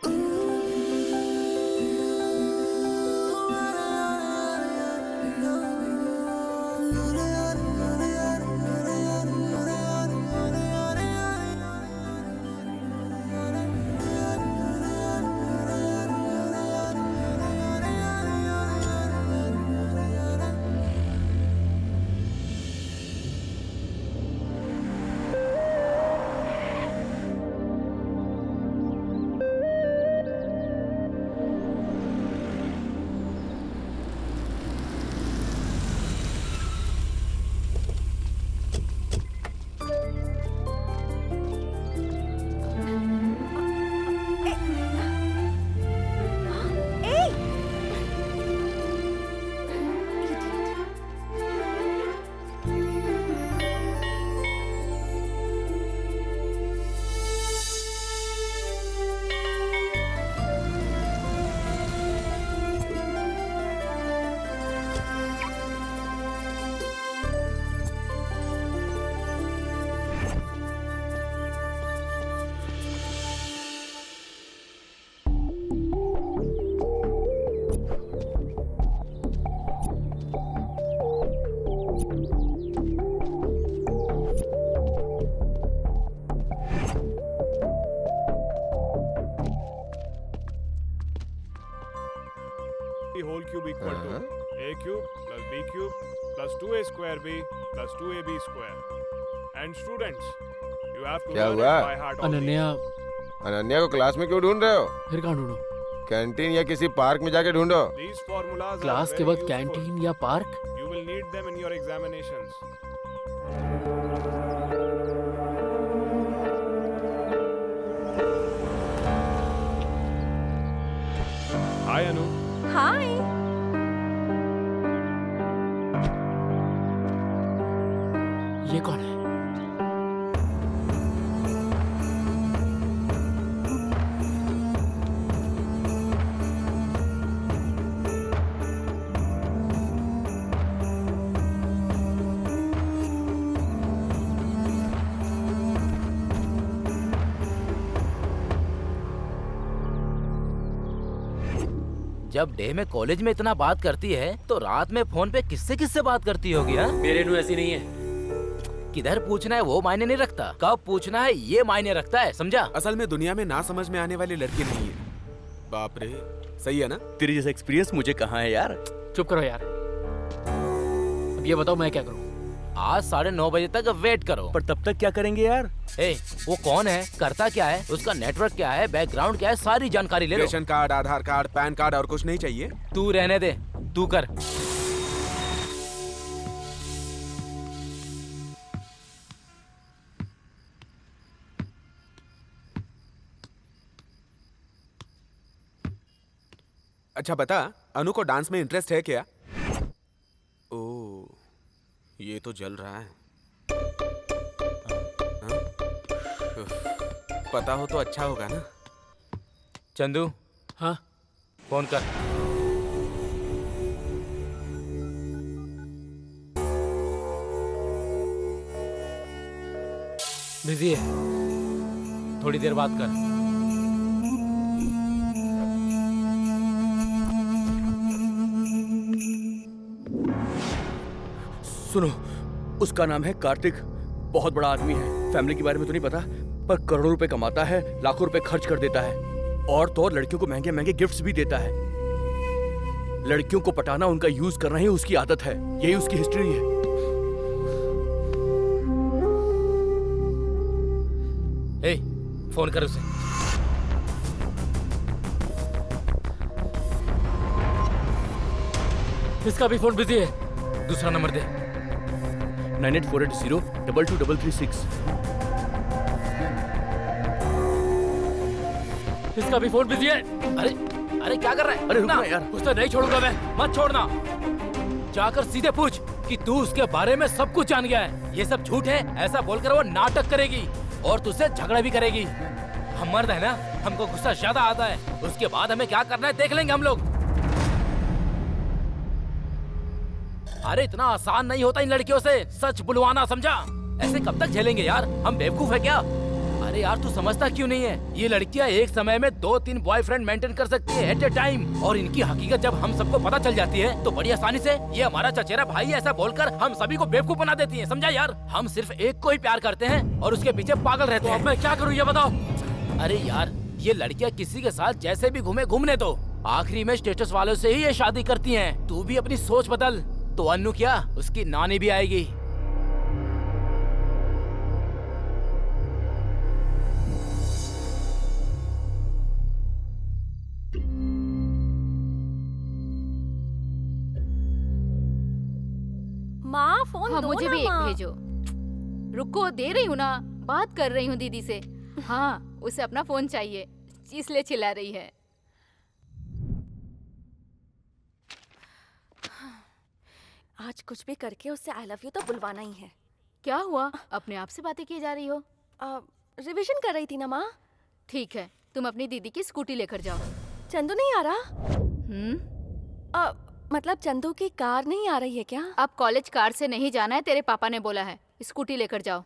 whole cube equal to a cube plus b cube plus 2a square b plus 2ab square. And students, you have to क्या learn हुआ? it by heart all these. Ananya, Ananya को क्लास में क्यों ढूंढ रहे हो? फिर कहाँ ढूंढो? कैंटीन या किसी पार्क में जाके ढूंढो। These formulas क्लास are के very बाद useful. कैंटीन या park? You will need them in your examinations. Hi Anu. हाय। ये कौन है? जब डे में कॉलेज में इतना बात करती है तो रात में फोन पे किससे किससे बात करती होगी? हाँ? मेरे नु ऐसी नहीं है। किधर पूछना है वो मायने नहीं रखता, कब पूछना है ये मायने रखता है, समझा? असल में दुनिया में ना समझ में आने वाली लड़की नहीं है। बाप रे, सही है ना? तेरी जैसा एक्सपीरियंस मुझे कहाँ है यार? चुप करो यार। अब ये बताओ मैं क्या करूं? आज 9:30 बजे तक वेट करो। पर तब तक क्या करेंगे यार? ए, वो कौन है, करता क्या है, उसका नेटवर्क क्या है, बैकग्राउंड क्या है, सारी जानकारी ले लो। रेशन कार्ड, आधार कार्ड, पैन कार्ड और कुछ नहीं चाहिए? तू रहने दे, तू कर। अच्छा बता, अनु को डांस में इंटरेस्ट है क्या? ओ, ये तो जल रहा है। हाँ? उफ, पता हो तो अच्छा होगा ना। चंदू, हाँ फोन कर। बिजी है, थोड़ी देर बात कर। सुनो, उसका नाम है कार्तिक, बहुत बड़ा आदमी है। फैमिली के बारे में तो नहीं पता, पर करोड़ों रुपए कमाता है, लाखों रुपए खर्च कर देता है, और तो और लड़कियों को महंगे महंगे गिफ्ट्स भी देता है। लड़कियों को पटाना, उनका यूज करना ही उसकी आदत है। यही उसकी हिस्ट्री है। ए, फोन कर उसे। इसका भी फोन बिजी है। दूसरा नंबर दे। 9848022336। इसका भी फोन बिजी है। अरे अरे क्या कर रहा है? अरे रुकना यार। उसे नहीं छोड़ूंगा मैं। मत छोड़ना। जाकर सीधे पूछ कि तू उसके बारे में सब कुछ जान गया है। ये सब झूठ है ऐसा बोलकर वो नाटक करेगी और तुझसे झगड़ा भी करेगी। हम मर्द है ना, हमको गुस्सा ज्यादा आता है। उसके बाद हमें क्या करना है देख लेंगे हम लोग। अरे इतना आसान नहीं होता इन लड़कियों से सच बुलवाना, समझा? ऐसे कब तक झेलेंगे यार? हम बेवकूफ है क्या? अरे यार तू समझता क्यों नहीं है? ये लड़कियां एक समय में 2-3 बॉयफ्रेंड मेंटेन कर सकती है एट ए टाइम, और इनकी हकीकत जब हम सबको पता चल जाती है तो बड़ी आसानी से ये हमारा चचेरा भाई ऐसा बोलकर हम सभी को बेवकूफ बना देती है, समझा यार? हम सिर्फ एक को ही प्यार करते हैं और उसके पीछे पागल रहते हैं। अब मैं क्या करूँ ये बताओ? अरे यार ये लड़कियां किसी के साथ जैसे भी घूमे घूमने दो, आखिरी में स्टेटस वालों से ही ये शादी करती हैं। तू भी अपनी सोच बदल तो अन्नू क्या उसकी नानी भी आएगी। माँ फोन हाँ दो मुझे ना, भी एक माँ। भेजो। रुको दे रही हूँ ना, बात कर रही हूँ दीदी से। हाँ उसे अपना फोन चाहिए इसलिए चिल्ला रही है। आज कुछ भी करके उससे आई लव यू तो बुलवाना ही है। क्या हुआ? अपने आप से बातें की जा रही हो? रिवीजन कर रही थी ना माँ। ठीक है तुम अपनी दीदी की स्कूटी लेकर जाओ। चंदू नहीं आ रहा? मतलब चंदू की कार नहीं आ रही है क्या? अब कॉलेज कार से नहीं जाना है, तेरे पापा ने बोला है। स्कूटी लेकर जाओ।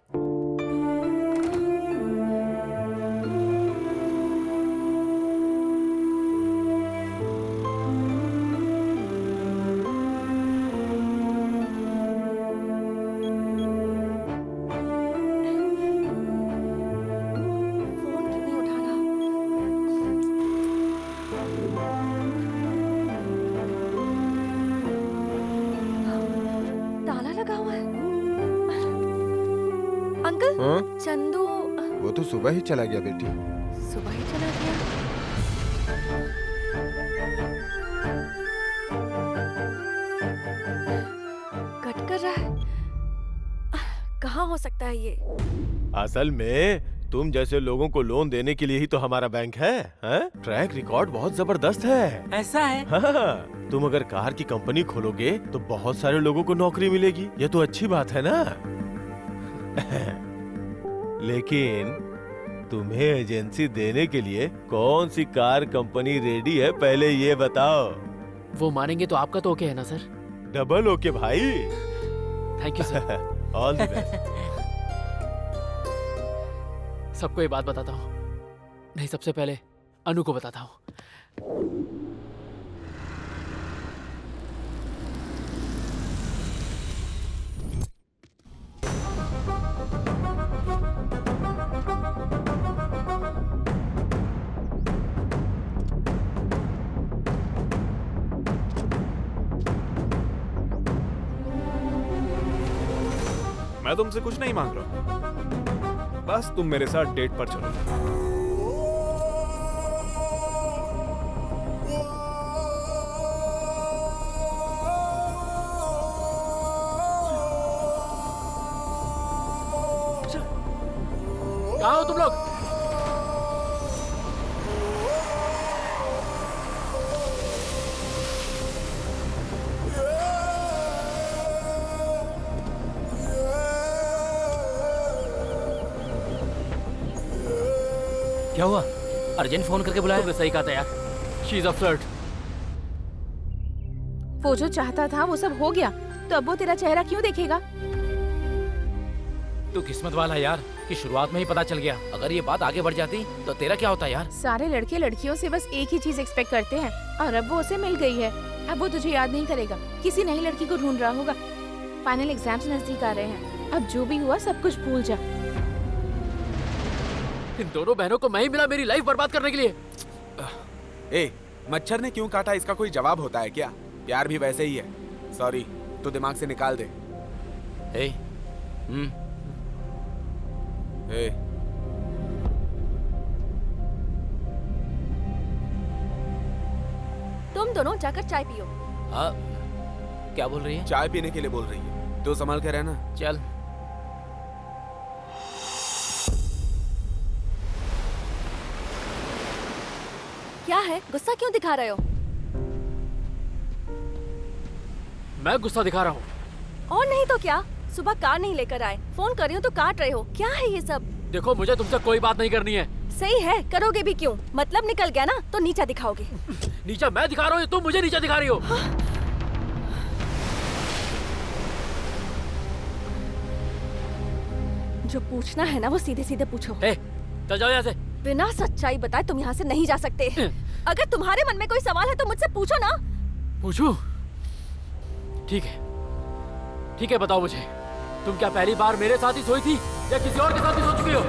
चंदू वो तो सुबह ही चला गया बेटी। सुबह ही चला गया? कट कर रहा है। कहाँ हो सकता है ये? असल में तुम जैसे लोगों को लोन देने के लिए ही तो हमारा बैंक है, हैं? ट्रैक रिकॉर्ड बहुत जबरदस्त है। ऐसा है? हाँ, तुम अगर कार की कंपनी खोलोगे तो बहुत सारे लोगों को नौकरी मिलेगी। ये तो अच्छी बात है ना? लेकिन तुम्हें एजेंसी देने के लिए कौन सी कार कंपनी रेडी है पहले ये बताओ। वो मानेंगे तो आपका तो ओके है ना सर? डबल ओके भाई। Thank you sir. All the best. सबको ये बात बताता हूँ, नहीं सबसे पहले अनु को बताता हूँ। मैं तुमसे कुछ नहीं मांग रहा, बस तुम मेरे साथ डेट पर चलो। कहाँ हो तुम लोग? क्या हुआ? अर्जेंट फोन करके बुलाया? तुमने सही कहा था यार, शी इज अ फ्लर्ट। वो जो चाहता था वो सब हो गया, तो अब वो तेरा चेहरा क्यों देखेगा? तू किस्मत वाला है यार कि शुरुआत में ही पता चल गया। अगर ये बात आगे बढ़ जाती तो तेरा क्या होता यार? सारे लड़के लड़कियों से बस एक ही चीज एक्सपेक्ट करते हैं, और अब वो उसे मिल गई है। अब वो तुझे याद नहीं करेगा, किसी नई लड़की को ढूंढ रहा होगा। फाइनल एग्जाम्स नजदीक आ रहे हैं, अब जो भी हुआ सब कुछ भूल जा। इन दोनों बहनों को मैं ही मिला मेरी लाइफ बर्बाद करने के लिए। ए, मच्छर ने क्यों काटा इसका कोई जवाब होता है क्या? प्यार भी वैसे ही है। सॉरी, तो दिमाग से निकाल दे। ए, तुम दोनों जाकर चाय पियो। हाँ, क्या बोल रही है? चाय पीने के लिए बोल रही है, तो संभाल के रहना। चल। क्या है, गुस्सा क्यों दिखा रहे हो? मैं गुस्सा दिखा रहा हूँ? और नहीं तो क्या, सुबह कार नहीं लेकर आए, फोन कर रही हो तो काट रहे हो, क्या है ये सब? देखो मुझे तुमसे कोई बात नहीं करनी है। सही है, करोगे भी क्यों? मतलब निकल गया ना तो नीचा दिखाओगे। नीचा मैं दिखा रहा हूँ, तुम मुझे नीचा दिखा रही हो। जो पूछना है ना वो सीधे सीधे पूछो। चल जाओ यहाँ से। बिना सच्चाई बताए तुम यहाँ से नहीं जा सकते। अगर तुम्हारे मन में कोई सवाल है तो मुझसे पूछो ना। पूछूं? ठीक है बताओ मुझे, तुम क्या पहली बार मेरे साथ ही सोई थी या किसी और के साथ ही सो चुकी हो?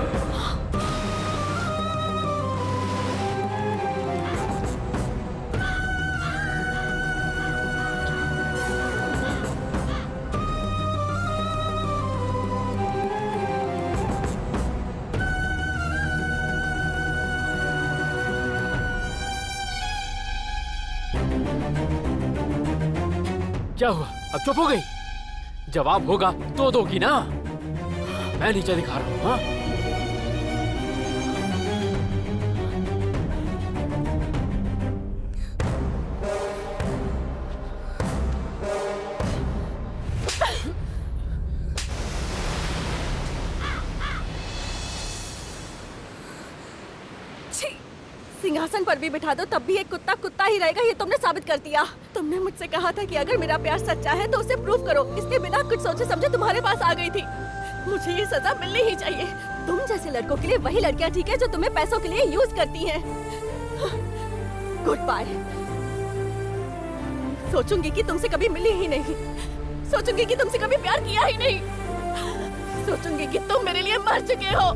क्या हुआ, अब चुप हो गई? जवाब होगा तो दोगी ना। मैं नीचे दिखा रहा हूँ। हाँ? सिंहासन पर भी बिठा दो तब भी एक कुत्ता कुत्ता ही रहेगा, ये तुमने साबित कर दिया। तुमने मुझसे कहा था कि अगर मेरा प्यार सच्चा है तो उसे प्रूव करो, इसके बिना कुछ सोचे समझे तुम्हारे पास आ गई थी। मुझे ये सजा मिलनी ही चाहिए। तुम जैसे लड़कों के लिए वही लड़कियां ठीक है जो तुम्हें पैसों के लिए यूज करती हैं। Good bye. सोचूंगी कि तुमसे कभी मिली ही नहीं, सोचूंगी कि तुमसे कभी प्यार किया ही नहीं, सोचूंगी कि तुम मेरे लिए मर चुके हो।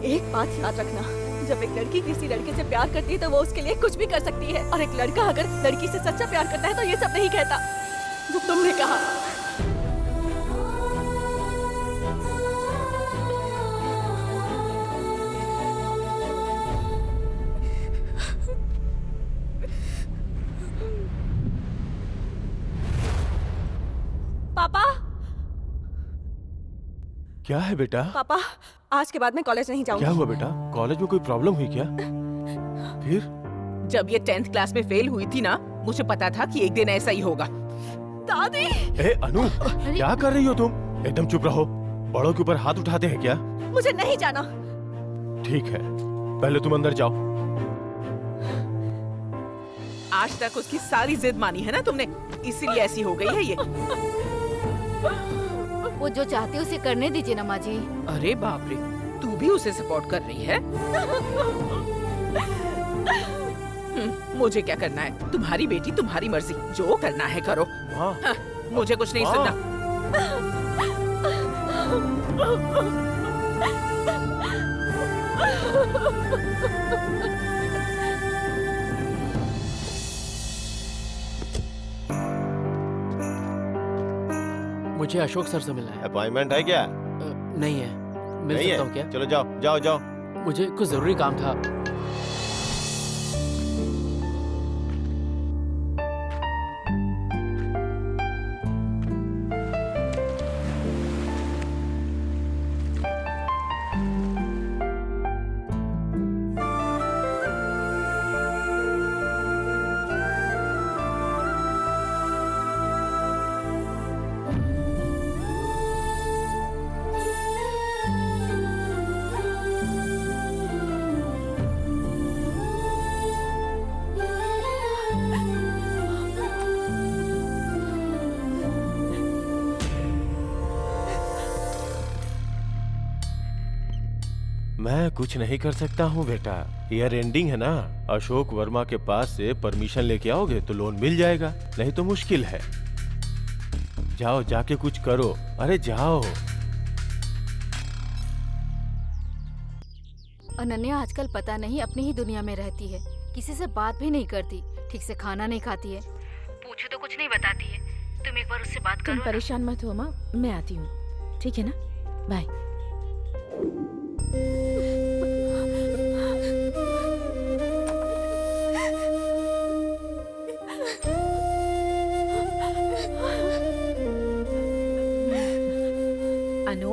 एक बात याद रखना, जब एक लड़की किसी लड़के से प्यार करती है तो वो उसके लिए कुछ भी कर सकती है, और एक लड़का अगर लड़की से सच्चा प्यार करता है तो ये सब नहीं कहता जो तुमने कहा। पापा, क्या है बेटा? पापा आज के बाद मैं कॉलेज नहीं जाऊंगी। क्या हुआ बेटा? कॉलेज में कोई प्रॉब्लम हुई क्या? फिर जब ये 10th क्लास में फेल हुई थी ना, मुझे पता था कि एक दिन ऐसा ही होगा। दादी! ए अनु, क्या कर रही हो तुम? एकदम चुप रहो। बड़ों के ऊपर हाथ उठाते हैं क्या? मुझे नहीं जाना। ठीक है, पहले तुम अंदर जाओ। आज तक उसकी सारी जिद मानी है ना तुमने, इसीलिए ऐसी हो गई है ये। वो जो चाहती है उसे करने दीजिए ना माँ जी। अरे बाप रे, तू भी उसे सपोर्ट कर रही है? मुझे क्या करना है? तुम्हारी बेटी तुम्हारी मर्जी, जो करना है करो। हाँ, मुझे कुछ नहीं सुनना। मुझे अशोक सर से मिलना है। अपॉइंटमेंट है क्या? नहीं है। मिल नहीं सकता है? हूँ क्या? चलो जाओ जाओ जाओ। मुझे कुछ जरूरी काम था। मैं कुछ नहीं कर सकता हूँ बेटा, ईयर एंडिंग है ना। अशोक वर्मा के पास से परमिशन लेके आओगे तो लोन मिल जाएगा, नहीं तो मुश्किल है। जाओ जाके कुछ करो, अरे जाओ। अनन्या आजकल पता नहीं अपनी ही दुनिया में रहती है, किसी से बात भी नहीं करती, ठीक से खाना नहीं खाती है, पूछो तो कुछ नहीं बताती है। तुम एक बार उससे बात करो। तुम परेशान मत हो माँ, मैं आती हूँ, ठीक है ना? बाय। अनु,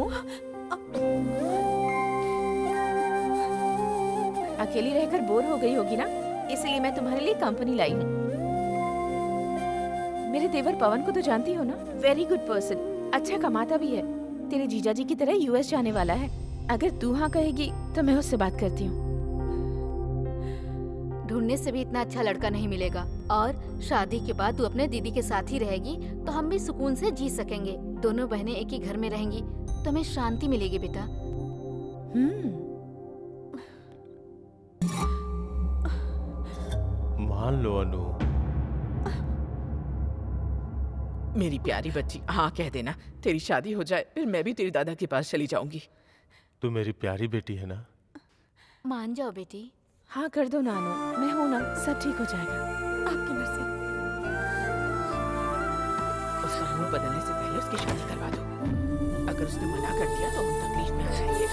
अकेली रहकर बोर हो गई होगी ना, इसलिए मैं तुम्हारे लिए कंपनी लाई हूँ। मेरे देवर पवन को तो जानती हो ना, वेरी गुड पर्सन, अच्छा कमाता भी है, तेरे जीजा जी की तरह यूएस जाने वाला है। अगर तू हाँ कहेगी तो मैं उससे बात करती हूँ। ढूंढने से भी इतना अच्छा लड़का नहीं मिलेगा, और शादी के बाद तू अपने दीदी के साथ ही रहेगी तो हम भी सुकून से जी सकेंगे। दोनों बहनें एक ही घर में रहेंगी तो हमें शांति मिलेगी बेटा। मान लो अनु। मेरी प्यारी बच्ची, हाँ कह देना, तेरी शादी हो जाए फिर मैं भी तेरी दादा के पास चली जाऊंगी। तू मेरी प्यारी बेटी है ना? मान जाओ बेटी। हाँ कर दो नानू, मैं हूँ ना, सब ठीक हो जाएगा। आपकी मर्जी। उसका मुंह बदलने से पहले उसकी शादी करवा दो। अगर उसने मना कर दिया तो हम तकलीफ में आ जाएंगे।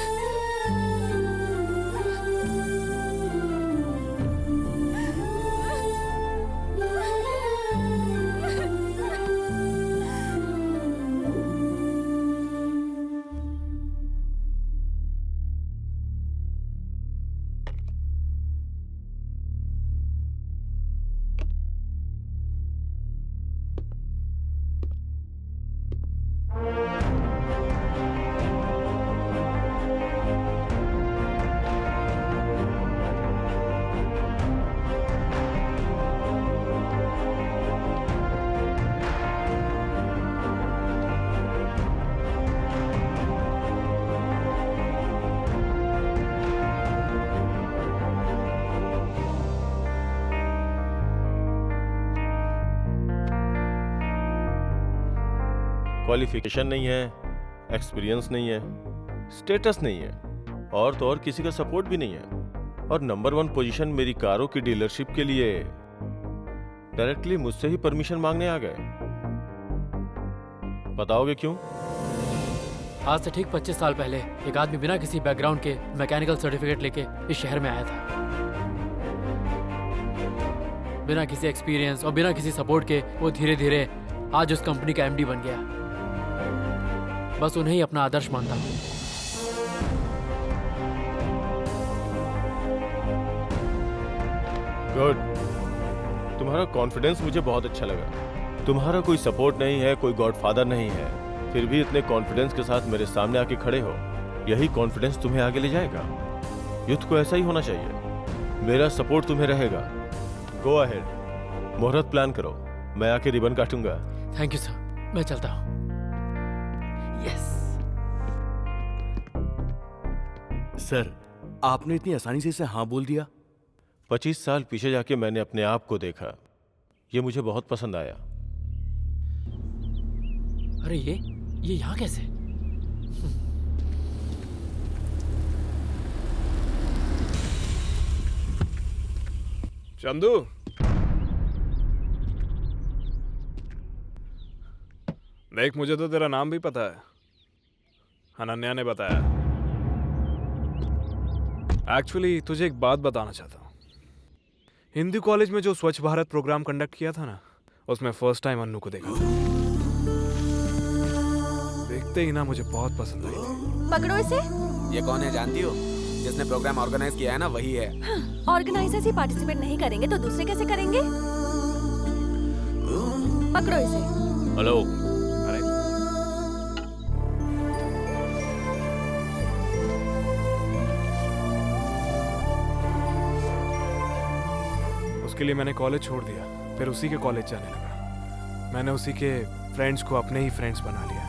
क्वालिफिकेशन नहीं है, एक्सपीरियंस नहीं है, स्टेटस नहीं है, और तो और किसी का सपोर्ट भी नहीं है, और नंबर 1 पोजीशन मेरी कारों की डीलरशिप के लिए डायरेक्टली मुझसे ही परमिशन मांगने आ गए। बताओगे क्यों? आज से ठीक 25 साल पहले एक आदमी बिना किसी बैकग्राउंड के मैकेनिकल सर्टिफिकेट लेके इस शहर में आया था। बिना किसी एक्सपीरियंस और बिना किसी सपोर्ट के वो धीरे धीरे आज उस कंपनी का एमडी बन गया। बस उन्हें ही अपना आदर्श मानता हूँ। गुड, तुम्हारा कॉन्फिडेंस मुझे बहुत अच्छा लगा। तुम्हारा कोई सपोर्ट नहीं है, कोई गॉडफादर नहीं है, फिर भी इतने कॉन्फिडेंस के साथ मेरे सामने आके खड़े हो। यही कॉन्फिडेंस तुम्हें आगे ले जाएगा। यूथ को ऐसा ही होना चाहिए। मेरा सपोर्ट तुम्हें रहेगा। गो अहेड, मुहूर्त प्लान करो, मैं आके रिबन काटूंगा। थैंक यू सर, मैं चलता हूँ। यस सर, आपने इतनी आसानी से इसे हाँ बोल दिया। 25 साल पीछे जाके मैंने अपने आप को देखा, ये मुझे बहुत पसंद आया। अरे ये यहाँ कैसे? चंदू, देख मुझे तो तेरा नाम भी पता है, अनन्या ने बताया। एक्चुअली तुझे एक बात बताना चाहता हूँ। हिंदी कॉलेज में जो स्वच्छ भारत प्रोग्राम कंडक्ट किया था ना, उसमें फर्स्ट टाइम अन्नू को देखा था। देखते ही ना मुझे बहुत पसंद आई थी। पकड़ो इसे। ये कौन है जानती हो? जिसने प्रोग्राम ऑर्गेनाइज किया है ना, वही है। ऑर्गेनाइजर्स ही पार्टिसिपेट नहीं करेंगे तो दूसरे कैसे करेंगे? पकड़ो इसे। हेलो। अरे उसके लिए मैंने कॉलेज छोड़ दिया, फिर उसी के कॉलेज जाने लगा। मैंने उसी के फ्रेंड्स को अपने ही फ्रेंड्स बना लिया,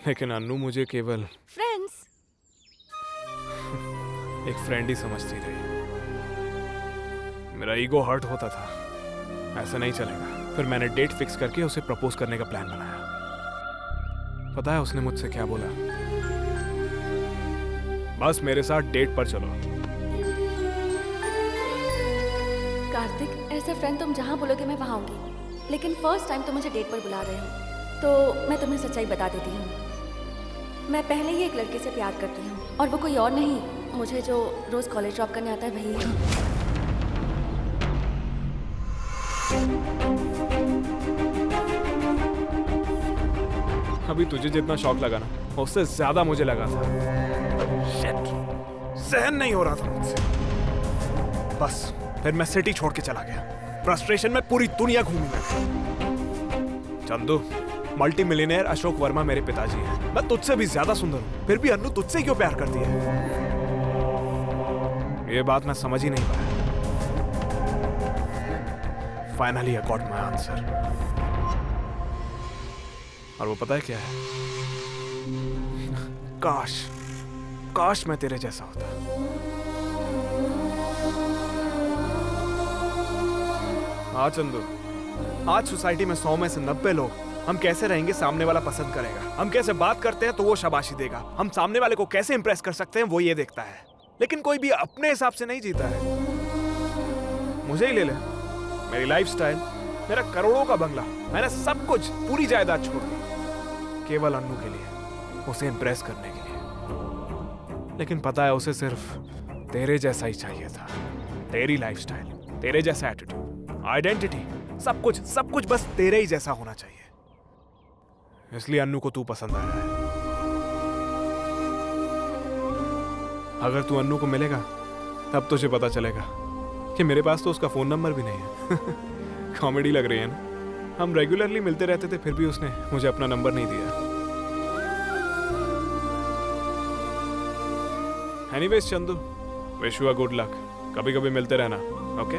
लेकिन अन्नू मुझे केवल फ्रेंड्स एक फ्रेंड ही समझती रही। मेरा ईगो हर्ट होता था, ऐसा नहीं चलेगा। फिर मैंने डेट फिक्स करके उसे प्रपोज करने का प्लान बनाया। पता है उसने मुझसे क्या बोला? बस मेरे साथ डेट पर चलो। कार्तिक, ऐसा फ्रेंड तुम जहाँ बोलोगे मैं वहाँ आऊंगी, लेकिन फर्स्ट टाइम तुम मुझे डेट पर बुला रहे हो तो मैं तुम्हें सच्चाई बता देती हूँ। मैं पहले ही एक लड़के से प्यार करती हूँ, और वो कोई और नहीं, मुझे जो रोज कॉलेज ड्रॉप करने आता है वही है। अभी तुझे जितना शौक लगा ना, उससे ज्यादा मुझे लगा था। Shit. सहन नहीं हो रहा था मुझसे। बस फिर मैं सिटी छोड़ के चला गया। फ्रस्ट्रेशन में पूरी दुनिया घूमी मैं। चंदू, मल्टी मिलियनेयर अशोक वर्मा मेरे पिताजी हैं। मैं तुझसे भी ज्यादा सुंदर हूँ, फिर भी अन्नू तुझसे क्यों प्यार करती है? ये बात मैं समझ ही नहीं पाया। Finally I got my answer. और वो पता है क्या है? काश मैं तेरे जैसा होता। हाँ चंदू, आज सोसाइटी में 100 में से 90 लोग हम कैसे रहेंगे सामने वाला पसंद करेगा, हम कैसे बात करते हैं तो वो शाबाशी देगा, हम सामने वाले को कैसे इंप्रेस कर सकते हैं वो ये देखता है। लेकिन कोई भी अपने हिसाब से नहीं जीता है। मुझे ही ले ले, मेरी लाइफस्टाइल, मेरा करोड़ों का बंगला, मैंने सब कुछ, पूरी जायदाद छोड़ दी केवल अन्नू के लिए, उसे इंप्रेस करने के लिए। लेकिन पता है उसे सिर्फ तेरे जैसा ही चाहिए था, तेरी लाइफस्टाइल, तेरे जैसा एटीट्यूड, आइडेंटिटी, सब कुछ बस तेरे ही जैसा होना चाहिए। इसलिए अन्नू को तू पसंद आया है। अगर तू अन्नू को मिलेगा तब तुझे पता चलेगा कि मेरे पास तो उसका फोन नंबर भी नहीं है। कॉमेडी लग रही है ना? हम रेगुलरली मिलते रहते थे, फिर भी उसने मुझे अपना नंबर नहीं दिया। Anyways Chandu, wish you a good luck. कभी कभी मिलते रहना, ओके?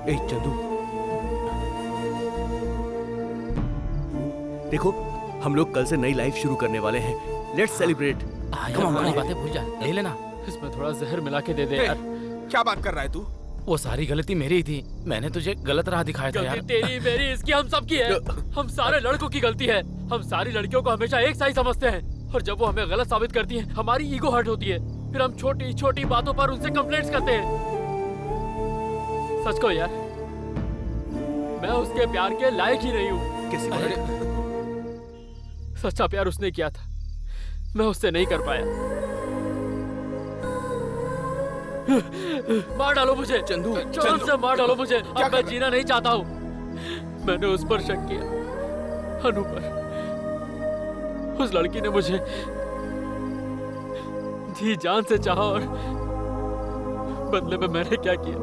ए चंदू, देखो हम लोग कल से नई लाइफ शुरू करने वाले हैं। Let's celebrate. पुरानी बातें भूल जा, ले लेना। इसमें थोड़ा जहर मिला के दे दे यार। क्या बात कर रहा है तू? वो सारी गलती मेरी ही थी, मैंने तुझे गलत राह दिखाया था यार। गलती तेरी, मेरी, इसकी, हम सब की है। हम सारे लड़कों की गलती है। हम सारी लड़कियों को हमेशा एक सा ही समझते हैं, और जब वो हमें गलत साबित करती हैं, हमारी ईगो हर्ट होती है। फिर हम छोटी छोटी बातों पर उनसे कंप्लेंट्स करते हैं। सच को यार, मैं उसके प्यार के लायक ही नहीं हूँ। सच्चा प्यार उसने किया था, मैं उससे नहीं कर पाया। मार डालो मुझे चंदू, जान से मार डालो मुझे। अब मैं जीना नहीं चाहता हूँ। मैंने उस पर शक किया, अनु पर। उस लड़की ने मुझे जी जान से चाहा, और बदले में मैंने क्या किया?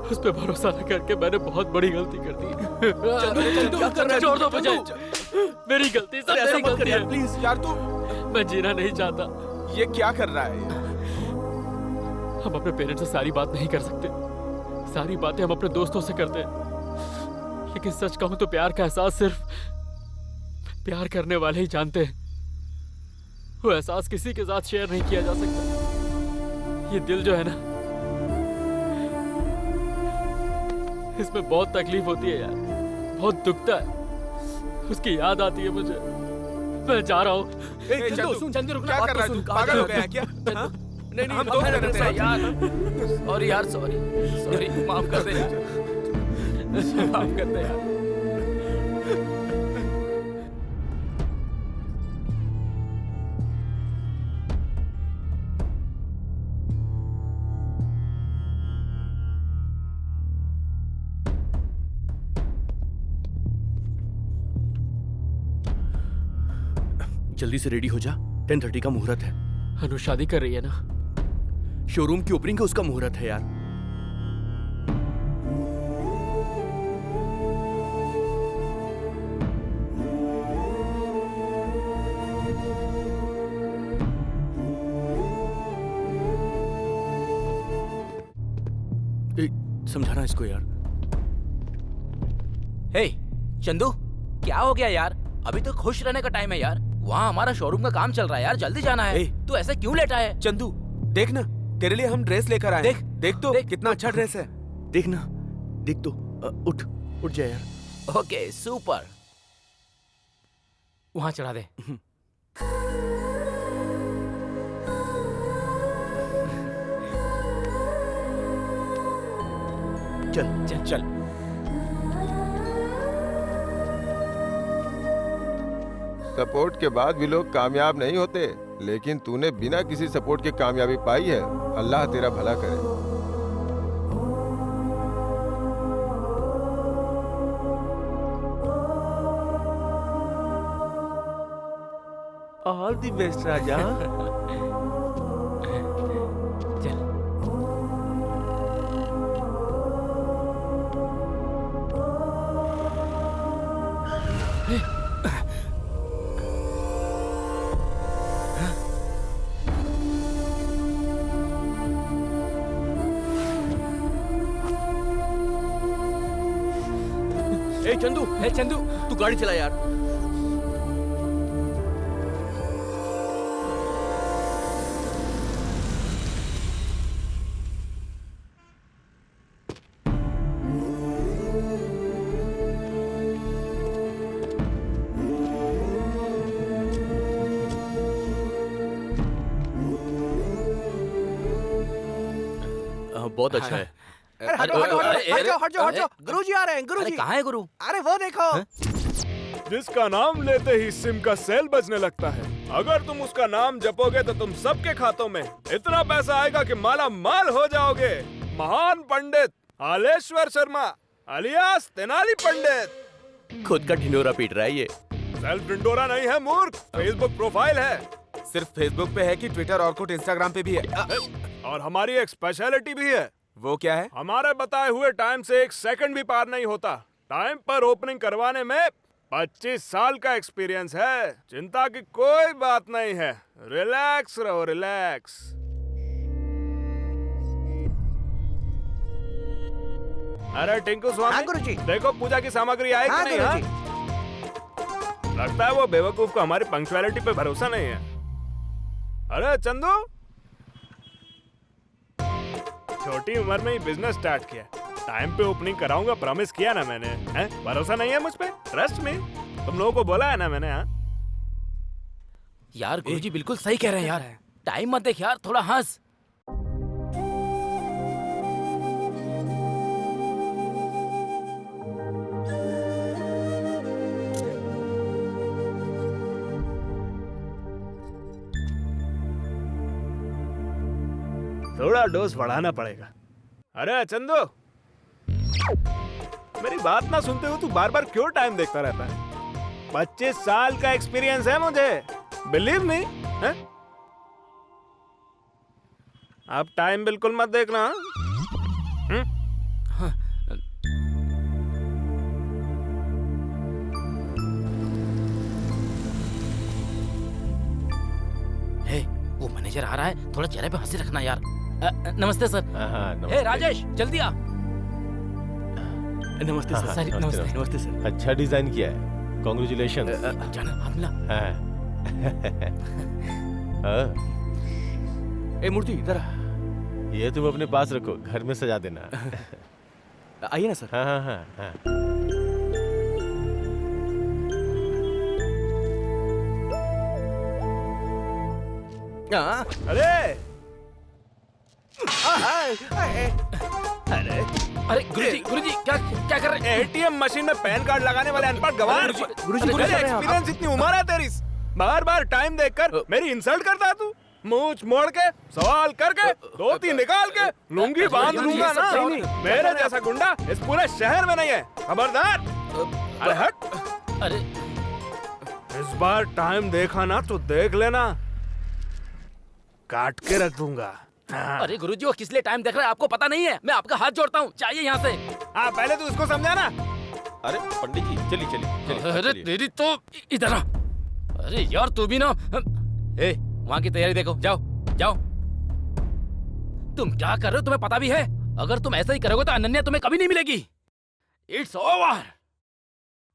उस पे भरोसा न करके मैंने बहुत बड़ी गलती कर दी। छोड़ दो मुझे, मेरी गलती, सब मेरी गलती है। प्लीज यार, तू, मैं जीना नहीं चाहता। ये क्या कर रहा है? हम अपने पेरेंट्स से सारी बात नहीं कर सकते, सारी बातें हम अपने दोस्तों से करते हैं। लेकिन सच कहूं तो प्यार का एहसास सिर्फ प्यार करने वाले ही जानते हैं। वो एहसास किसी के साथ शेयर नहीं किया जा सकता। ये दिल जो है ना, इसमें बहुत तकलीफ होती है यार, बहुत दुखता है। उसकी याद आती है मुझे। मैं जा रहा हूँ। चंदू रुकना, क्या कर रहा है तू? पागल हो गया है क्या? नहीं, हम दोस्त करते हैं यार। सॉरी यार, सॉरी, माफ कर दे यार, माफ कर दे यार। जल्दी से रेडी हो जा, 10:30 का मुहूर्त है। अनु शादी कर रही है ना? शोरूम की ओपनिंग का उसका मुहूर्त है यार। समझाना इसको यार। हे चंदू, क्या हो गया यार? अभी तो खुश रहने का टाइम है यार। वहाँ हमारा शोरूम का काम चल रहा है यार, जल्दी जाना है। तू ऐसे क्यों लेटा है? चंदू देख ना, तेरे लिए हम ड्रेस लेकर आए। देख तो, कितना अच्छा ड्रेस है। देख ना, देख तो। उठ जा यार। ओके सुपर, वहाँ चढ़ा दे। चल चल चल। सपोर्ट के बाद भी लोग कामयाब नहीं होते, लेकिन तूने बिना किसी सपोर्ट के कामयाबी पाई है। अल्लाह तेरा भला करे। ऑल द बेस्ट राजा। ए चंदू, तू गाड़ी चला यार। बहुत अच्छा है। हट जाओ गुरुजी आ रहे हैं गुरुजी। कहाँ है गुरु? अरे वो देखो। जिसका नाम लेते ही सिम का सेल बजने लगता है। अगर तुम उसका नाम जपोगे तो तुम सबके खातों में इतना पैसा आएगा कि माला माल हो जाओगे। महान पंडित हालेश्वर शर्मा अलियास तेनाली पंडित। खुद का ढिंडोरा पीट रहा है ये। सेल्फ ढिंडोरा नहीं है मूर्ख, फेसबुक प्रोफाइल है। सिर्फ फेसबुक पे है कि ट्विटर और कुछ इंस्टाग्राम पे भी है। और हमारी एक स्पेशलिटी भी है। वो क्या है? हमारे बताए हुए टाइम से 1 सेकंड भी पार नहीं होता। टाइम पर ओपनिंग करवाने में 25 साल का एक्सपीरियंस है। चिंता की कोई बात नहीं है, रिलैक्स रहो रिलैक्स। अरे टिंकू स्वामी। हाँ गुरुजी। देखो पूजा की सामग्री आई कि नहीं? हाँ? लगता है वो बेवकूफ को हमारी पंक्चुअलिटी पे भरोसा नहीं है। अरे चंदू, छोटी उम्र में ही बिजनेस स्टार्ट किया, टाइम पे ओपनिंग कराऊंगा प्रॉमिस किया ना मैंने। हैं? भरोसा नहीं है मुझ पे? ट्रस्ट में तुम लोगों को बोला है ना मैंने। हाँ यार गुरुजी बिल्कुल सही कह रहे हैं यार। टाइम मत देख यार, थोड़ा हंस। थोड़ा डोज बढ़ाना पड़ेगा। अरे चंदू, मेरी बात ना सुनते हो तू बार बार क्यों टाइम देखता रहता है? 25 साल का एक्सपीरियंस है मुझे, बिलीव मी। अब टाइम बिल्कुल मत देखना। हे, वो मैनेजर आ रहा है, थोड़ा चेहरे पे हंसी रखना यार। नमस्ते सर। हे राजेश, जल्दी आ। नमस्ते सर। सर नमस्ते सर। अच्छा डिजाइन किया है, कॉन्ग्रेचुलेशन। जाना हाथ मिला। ए मूर्ति इधर आ। ये तुम अपने पास रखो, घर में सजा देना। आइए ना सर। हाँ। अरे गुरुजी क्या कर रहे हैं? एटीएम मशीन में पैन कार्ड लगाने वाले अनपढ़ गवार। गुरुजी एक्सपीरियंस इतनी उम्र है तेरी, बार बार टाइम देखकर मेरी इंसल्ट करता है तू। मूंछ मोड़ के सवाल करके धोती निकाल के लुंगी बांध लूंगा ना। मेरे जैसा गुंडा इस पूरे शहर में नहीं है, खबरदार। अरे हट। अरे इस बार टाइम देखा ना तो देख लेना, काट के रख दूंगा। अरे गुरुजी वो किस लिए टाइम देख रहा है आपको पता नहीं है? मैं आपका हाथ जोड़ता हूँ, चाहिए यहाँ से। हाँ पहले तो उसको समझाना। अरे पंडित जी चलिए। अरे तेरी तो इधर आ। अरे यार तू भी ना। ए वहाँ की तैयारी देखो, जाओ। तुम क्या कर रहे हो तुम्हें पता भी है? अगर तुम ऐसा ही करोगे तो अनन्या तुम्हें कभी नहीं मिलेगी। इट्स ओवर,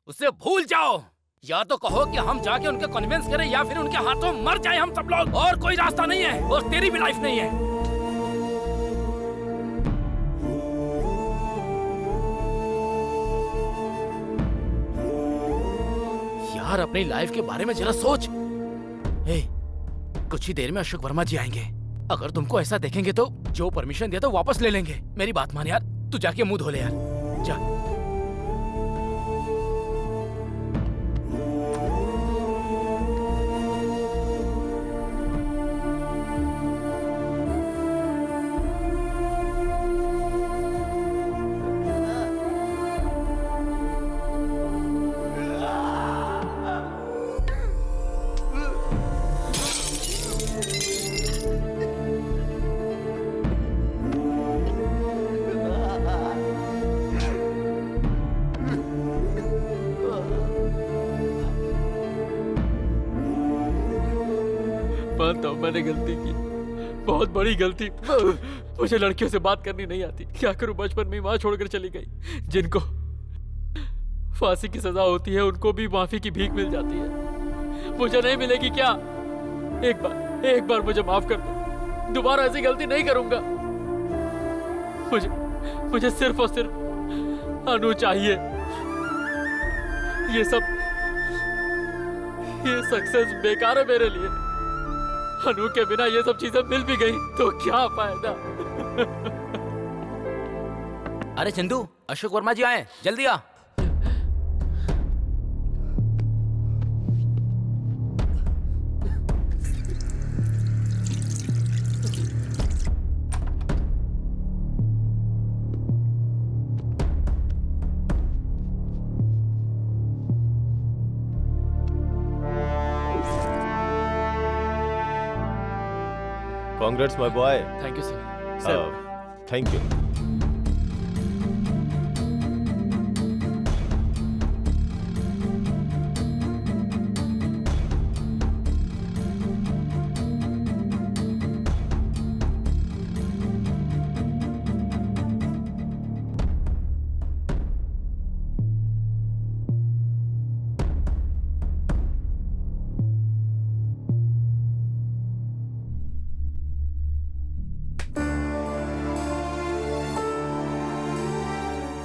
उसे भूल जाओ। या तो कहो कि हम जाके उनके कन्विंस करें या फिर उनके हाथों मर जाए हम सब लोग। और कोई रास्ता नहीं है, और तेरी भी लाइफ नहीं है। यार अपनी लाइफ के बारे में जरा सोच। कुछ ही देर में अशोक वर्मा जी आएंगे। अगर तुमको ऐसा देखेंगे तो जो परमिशन दिया तो वापस ले लेंगे। मेरी बात मान यार, तू जाके मुंह धो ले यार, जा। मानता हूँ मैंने गलती की, बहुत बड़ी गलती। मुझे लड़कियों से बात करनी नहीं आती। क्या करूं, बचपन में माँ छोड़कर चली गई। जिनको फांसी की सजा होती है उनको भी माफी की भीख मिल जाती है, मुझे नहीं मिलेगी क्या? एक बार मुझे माफ कर दो, दोबारा ऐसी गलती नहीं करूंगा। मुझे सिर्फ और सिर्फ अनु चाहिए। ये सक्सेस बेकार है मेरे लिए। अनु के बिना ये सब चीजें मिल भी गई तो क्या फायदा। अरे चंदू, अशोक वर्मा जी आए, जल्दी आ। Congrats, my boy. Thank you sir. Thank you.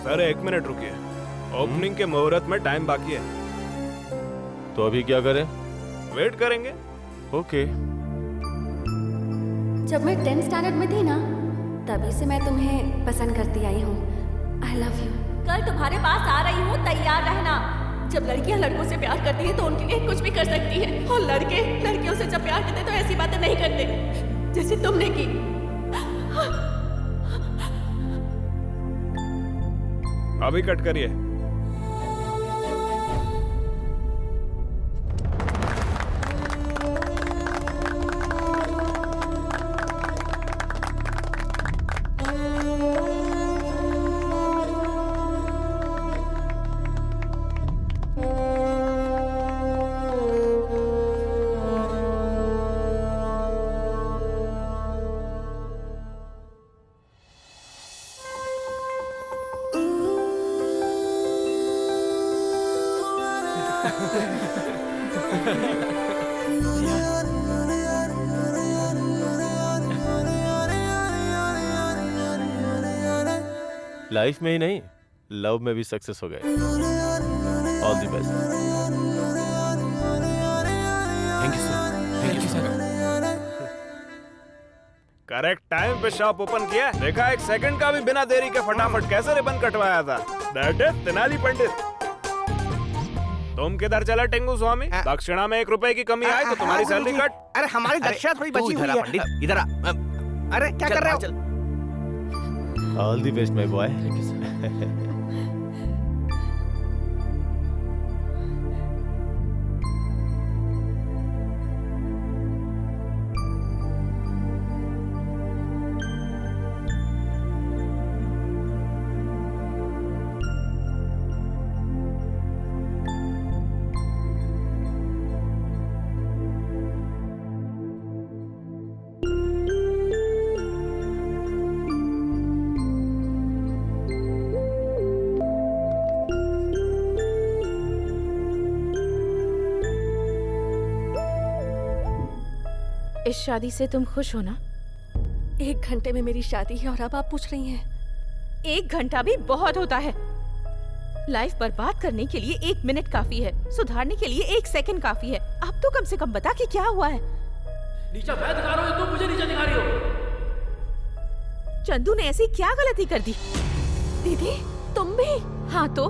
Sir 1 minute रुकिए, ओपनिंग के मुहूर्त में टाइम बाकी है। तो अभी क्या करें? वेट करेंगे। ओके। जब मैं 10th स्टैंडर्ड में थी ना, तभी से मैं तुम्हें पसंद करती आई हूँ। I love you. कल तुम्हारे पास आ रही हूँ, तैयार रहना। जब लड़कियाँ लड़कों से प्यार करती हैं तो उनके लिए कुछ भी कर सकती हैं, और लड़के लड़कियों से जब प्यार करते हैं तो ऐसी बातें नहीं करते जैसे तुमने की। अभी कट करिए। लाइफ में ही नहीं, लव में भी सक्सेस हो गए। All the best. Thank you sir. Thank you sir. Correct time पे शॉप ओपन किया। देखा, 1 सेकंड का भी बिना देरी के फटाफट कैसे रिबन कटवाया था। दैट इज तेनाली पंडित। तुम किधर चला टेंगू स्वामी? दक्षिणा में 1 रुपए की कमी आई तो तुम्हारी सैलरी कट। अरे हमारी दक्षिणा थोड़ी बची हुई है। पंडित इधर आ। अरे क्या कर रहे हो? All the best my boy. Thank you sir. इस शादी से तुम खुश हो ना? 1 घंटे में मेरी शादी है और अब आप पूछ रही हैं। 1 घंटा भी बहुत होता है। लाइफ बर्बाद करने के लिए 1 मिनट काफी है, सुधारने के लिए 1 सेकंड काफी है। अब तो कम से कम बता कि क्या हुआ है। नीचा मैं दिखा रहा हूँ, तुम मुझे नीचा दिखा रही हो। चंदू ने ऐसी क्या गलती कर दी? दीदी तुम भी? हाँ तो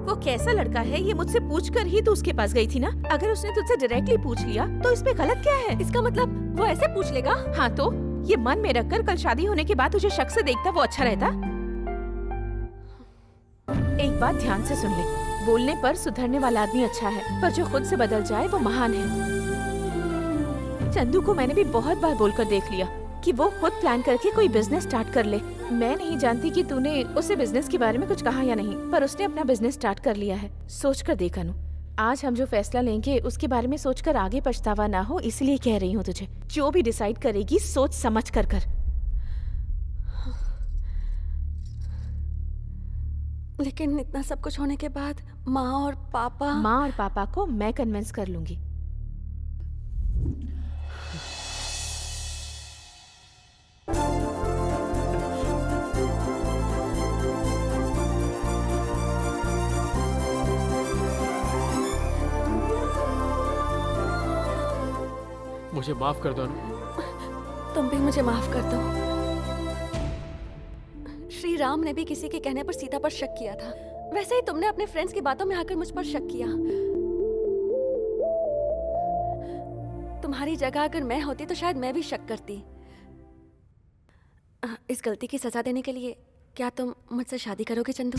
वो कैसा लड़का है ये मुझसे पूछकर ही तो उसके पास गई थी ना। अगर उसने तुझसे डायरेक्टली पूछ लिया तो इसमें गलत क्या है? इसका मतलब वो ऐसे पूछ लेगा? हाँ तो ये मन में रखकर कल शादी होने के बाद तुझे शक से देखता वो अच्छा रहता? एक बात ध्यान से सुन ले, बोलने पर सुधरने वाला आदमी अच्छा है, पर जो खुद से बदल जाए वो महान है। चंदू को मैंने भी बहुत बार बोलकर देख लिया कि वो खुद प्लान करके कोई बिजनेस स्टार्ट कर ले। मैं नहीं जानती कि तूने उसे बिजनेस के बारे में कुछ कहा या नहीं, पर उसने अपना बिजनेस स्टार्ट कर लिया है। सोच कर देख अनु, आज हम जो फैसला लेंगे उसके बारे में सोचकर आगे पछतावा ना हो, इसलिए कह रही हूँ तुझे, जो भी डिसाइड करेगी सोच समझ कर कर। लेकिन इतना सब कुछ होने के बाद माँ और पापा को मैं कन्विंस कर लूंगी। मुझे माफ कर दो अनु। तुम भी मुझे माफ कर दो। श्री राम ने भी किसी के कहने पर सीता पर शक किया था, वैसे ही तुमने अपने फ्रेंड्स की बातों में आकर मुझ पर शक किया। तुम्हारी जगह अगर मैं होती तो शायद मैं भी शक करती। इस गलती की सजा देने के लिए क्या तुम मुझसे शादी करोगे चंदू?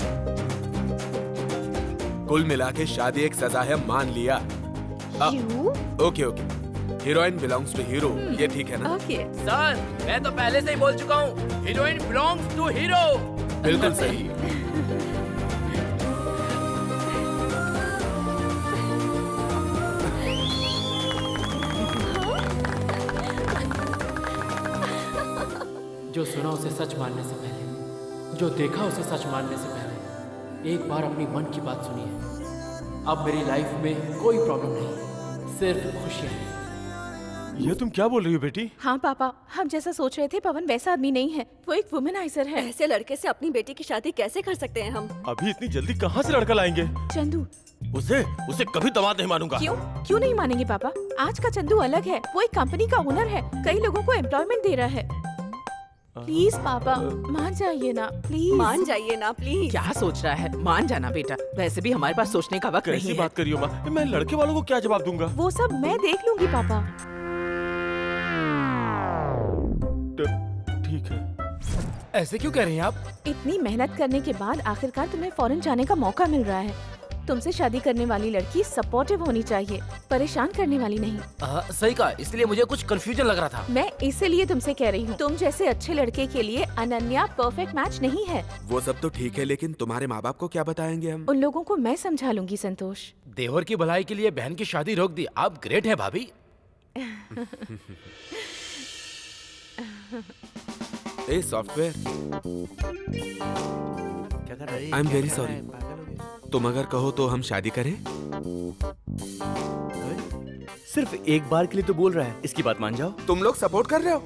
कुल मिला के शादी एक सजा है, मान लिया। Okay okay, heroine belongs to hero, ये ठीक है ना? सर मैं तो पहले से ही बोल चुका हूँ, हीरोइन बिलोंग्स टू हीरो। बिल्कुल सही। जो सुना उसे सच मानने से पहले, जो देखा उसे सच मानने से पहले एक बार अपनी मन की बात सुनिए। अब मेरी लाइफ में कोई प्रॉब्लम नहीं, सिर्फ खुशियाँ हैं। ये तुम क्या बोल रही हो बेटी? हाँ पापा, हम जैसा सोच रहे थे पवन वैसा आदमी नहीं है, वो एक वुमेनाइजर है। ऐसे लड़के से अपनी बेटी की शादी कैसे कर सकते हैं हम? अभी इतनी जल्दी कहाँ से लड़का लाएंगे? चंदू, उसे कभी दामाद नहीं मानूंगा। क्यों नहीं मानेंगे पापा? आज का चंदू अलग है, वो एक कंपनी का ओनर है, कई लोगों को एम्प्लॉयमेंट दे रहा है। प्लीज पापा मान जाइए ना, प्लीज मान जाइए ना प्लीज। क्या सोच रहा है? मान जाना बेटा, वैसे भी हमारे पास सोचने का वक्त नहीं है। कैसी बात करियो माँ, मैं लड़के वालों को क्या जवाब दूंगा? वो सब मैं देख लूंगी पापा। ठीक है। ऐसे क्यों कह रही हैं आप? इतनी मेहनत करने के बाद आखिरकार तुम्हें फॉरेन जाने का मौका मिल रहा है। तुमसे शादी करने वाली लड़की सपोर्टिव होनी चाहिए, परेशान करने वाली नहीं। सही कहा, इसलिए मुझे कुछ कंफ्यूजन लग रहा था। मैं इसीलिए तुमसे कह रही हूँ, तुम जैसे अच्छे लड़के के लिए अनन्या परफेक्ट मैच नहीं है। वो सब तो ठीक है, लेकिन तुम्हारे माँ बाप को क्या बताएंगे हम? उन लोगों को मैं समझा लूंगी संतोष। देवर की भलाई के लिए बहन की शादी रोक दी, आप ग्रेट है भाभी। A software, I am very sorry. तुम अगर कहो तो हम शादी करें? सिर्फ एक बार के लिए तो बोल रहा है, इसकी बात मान जाओ। तुम लोग सपोर्ट कर रहे हो?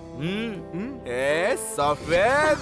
A software.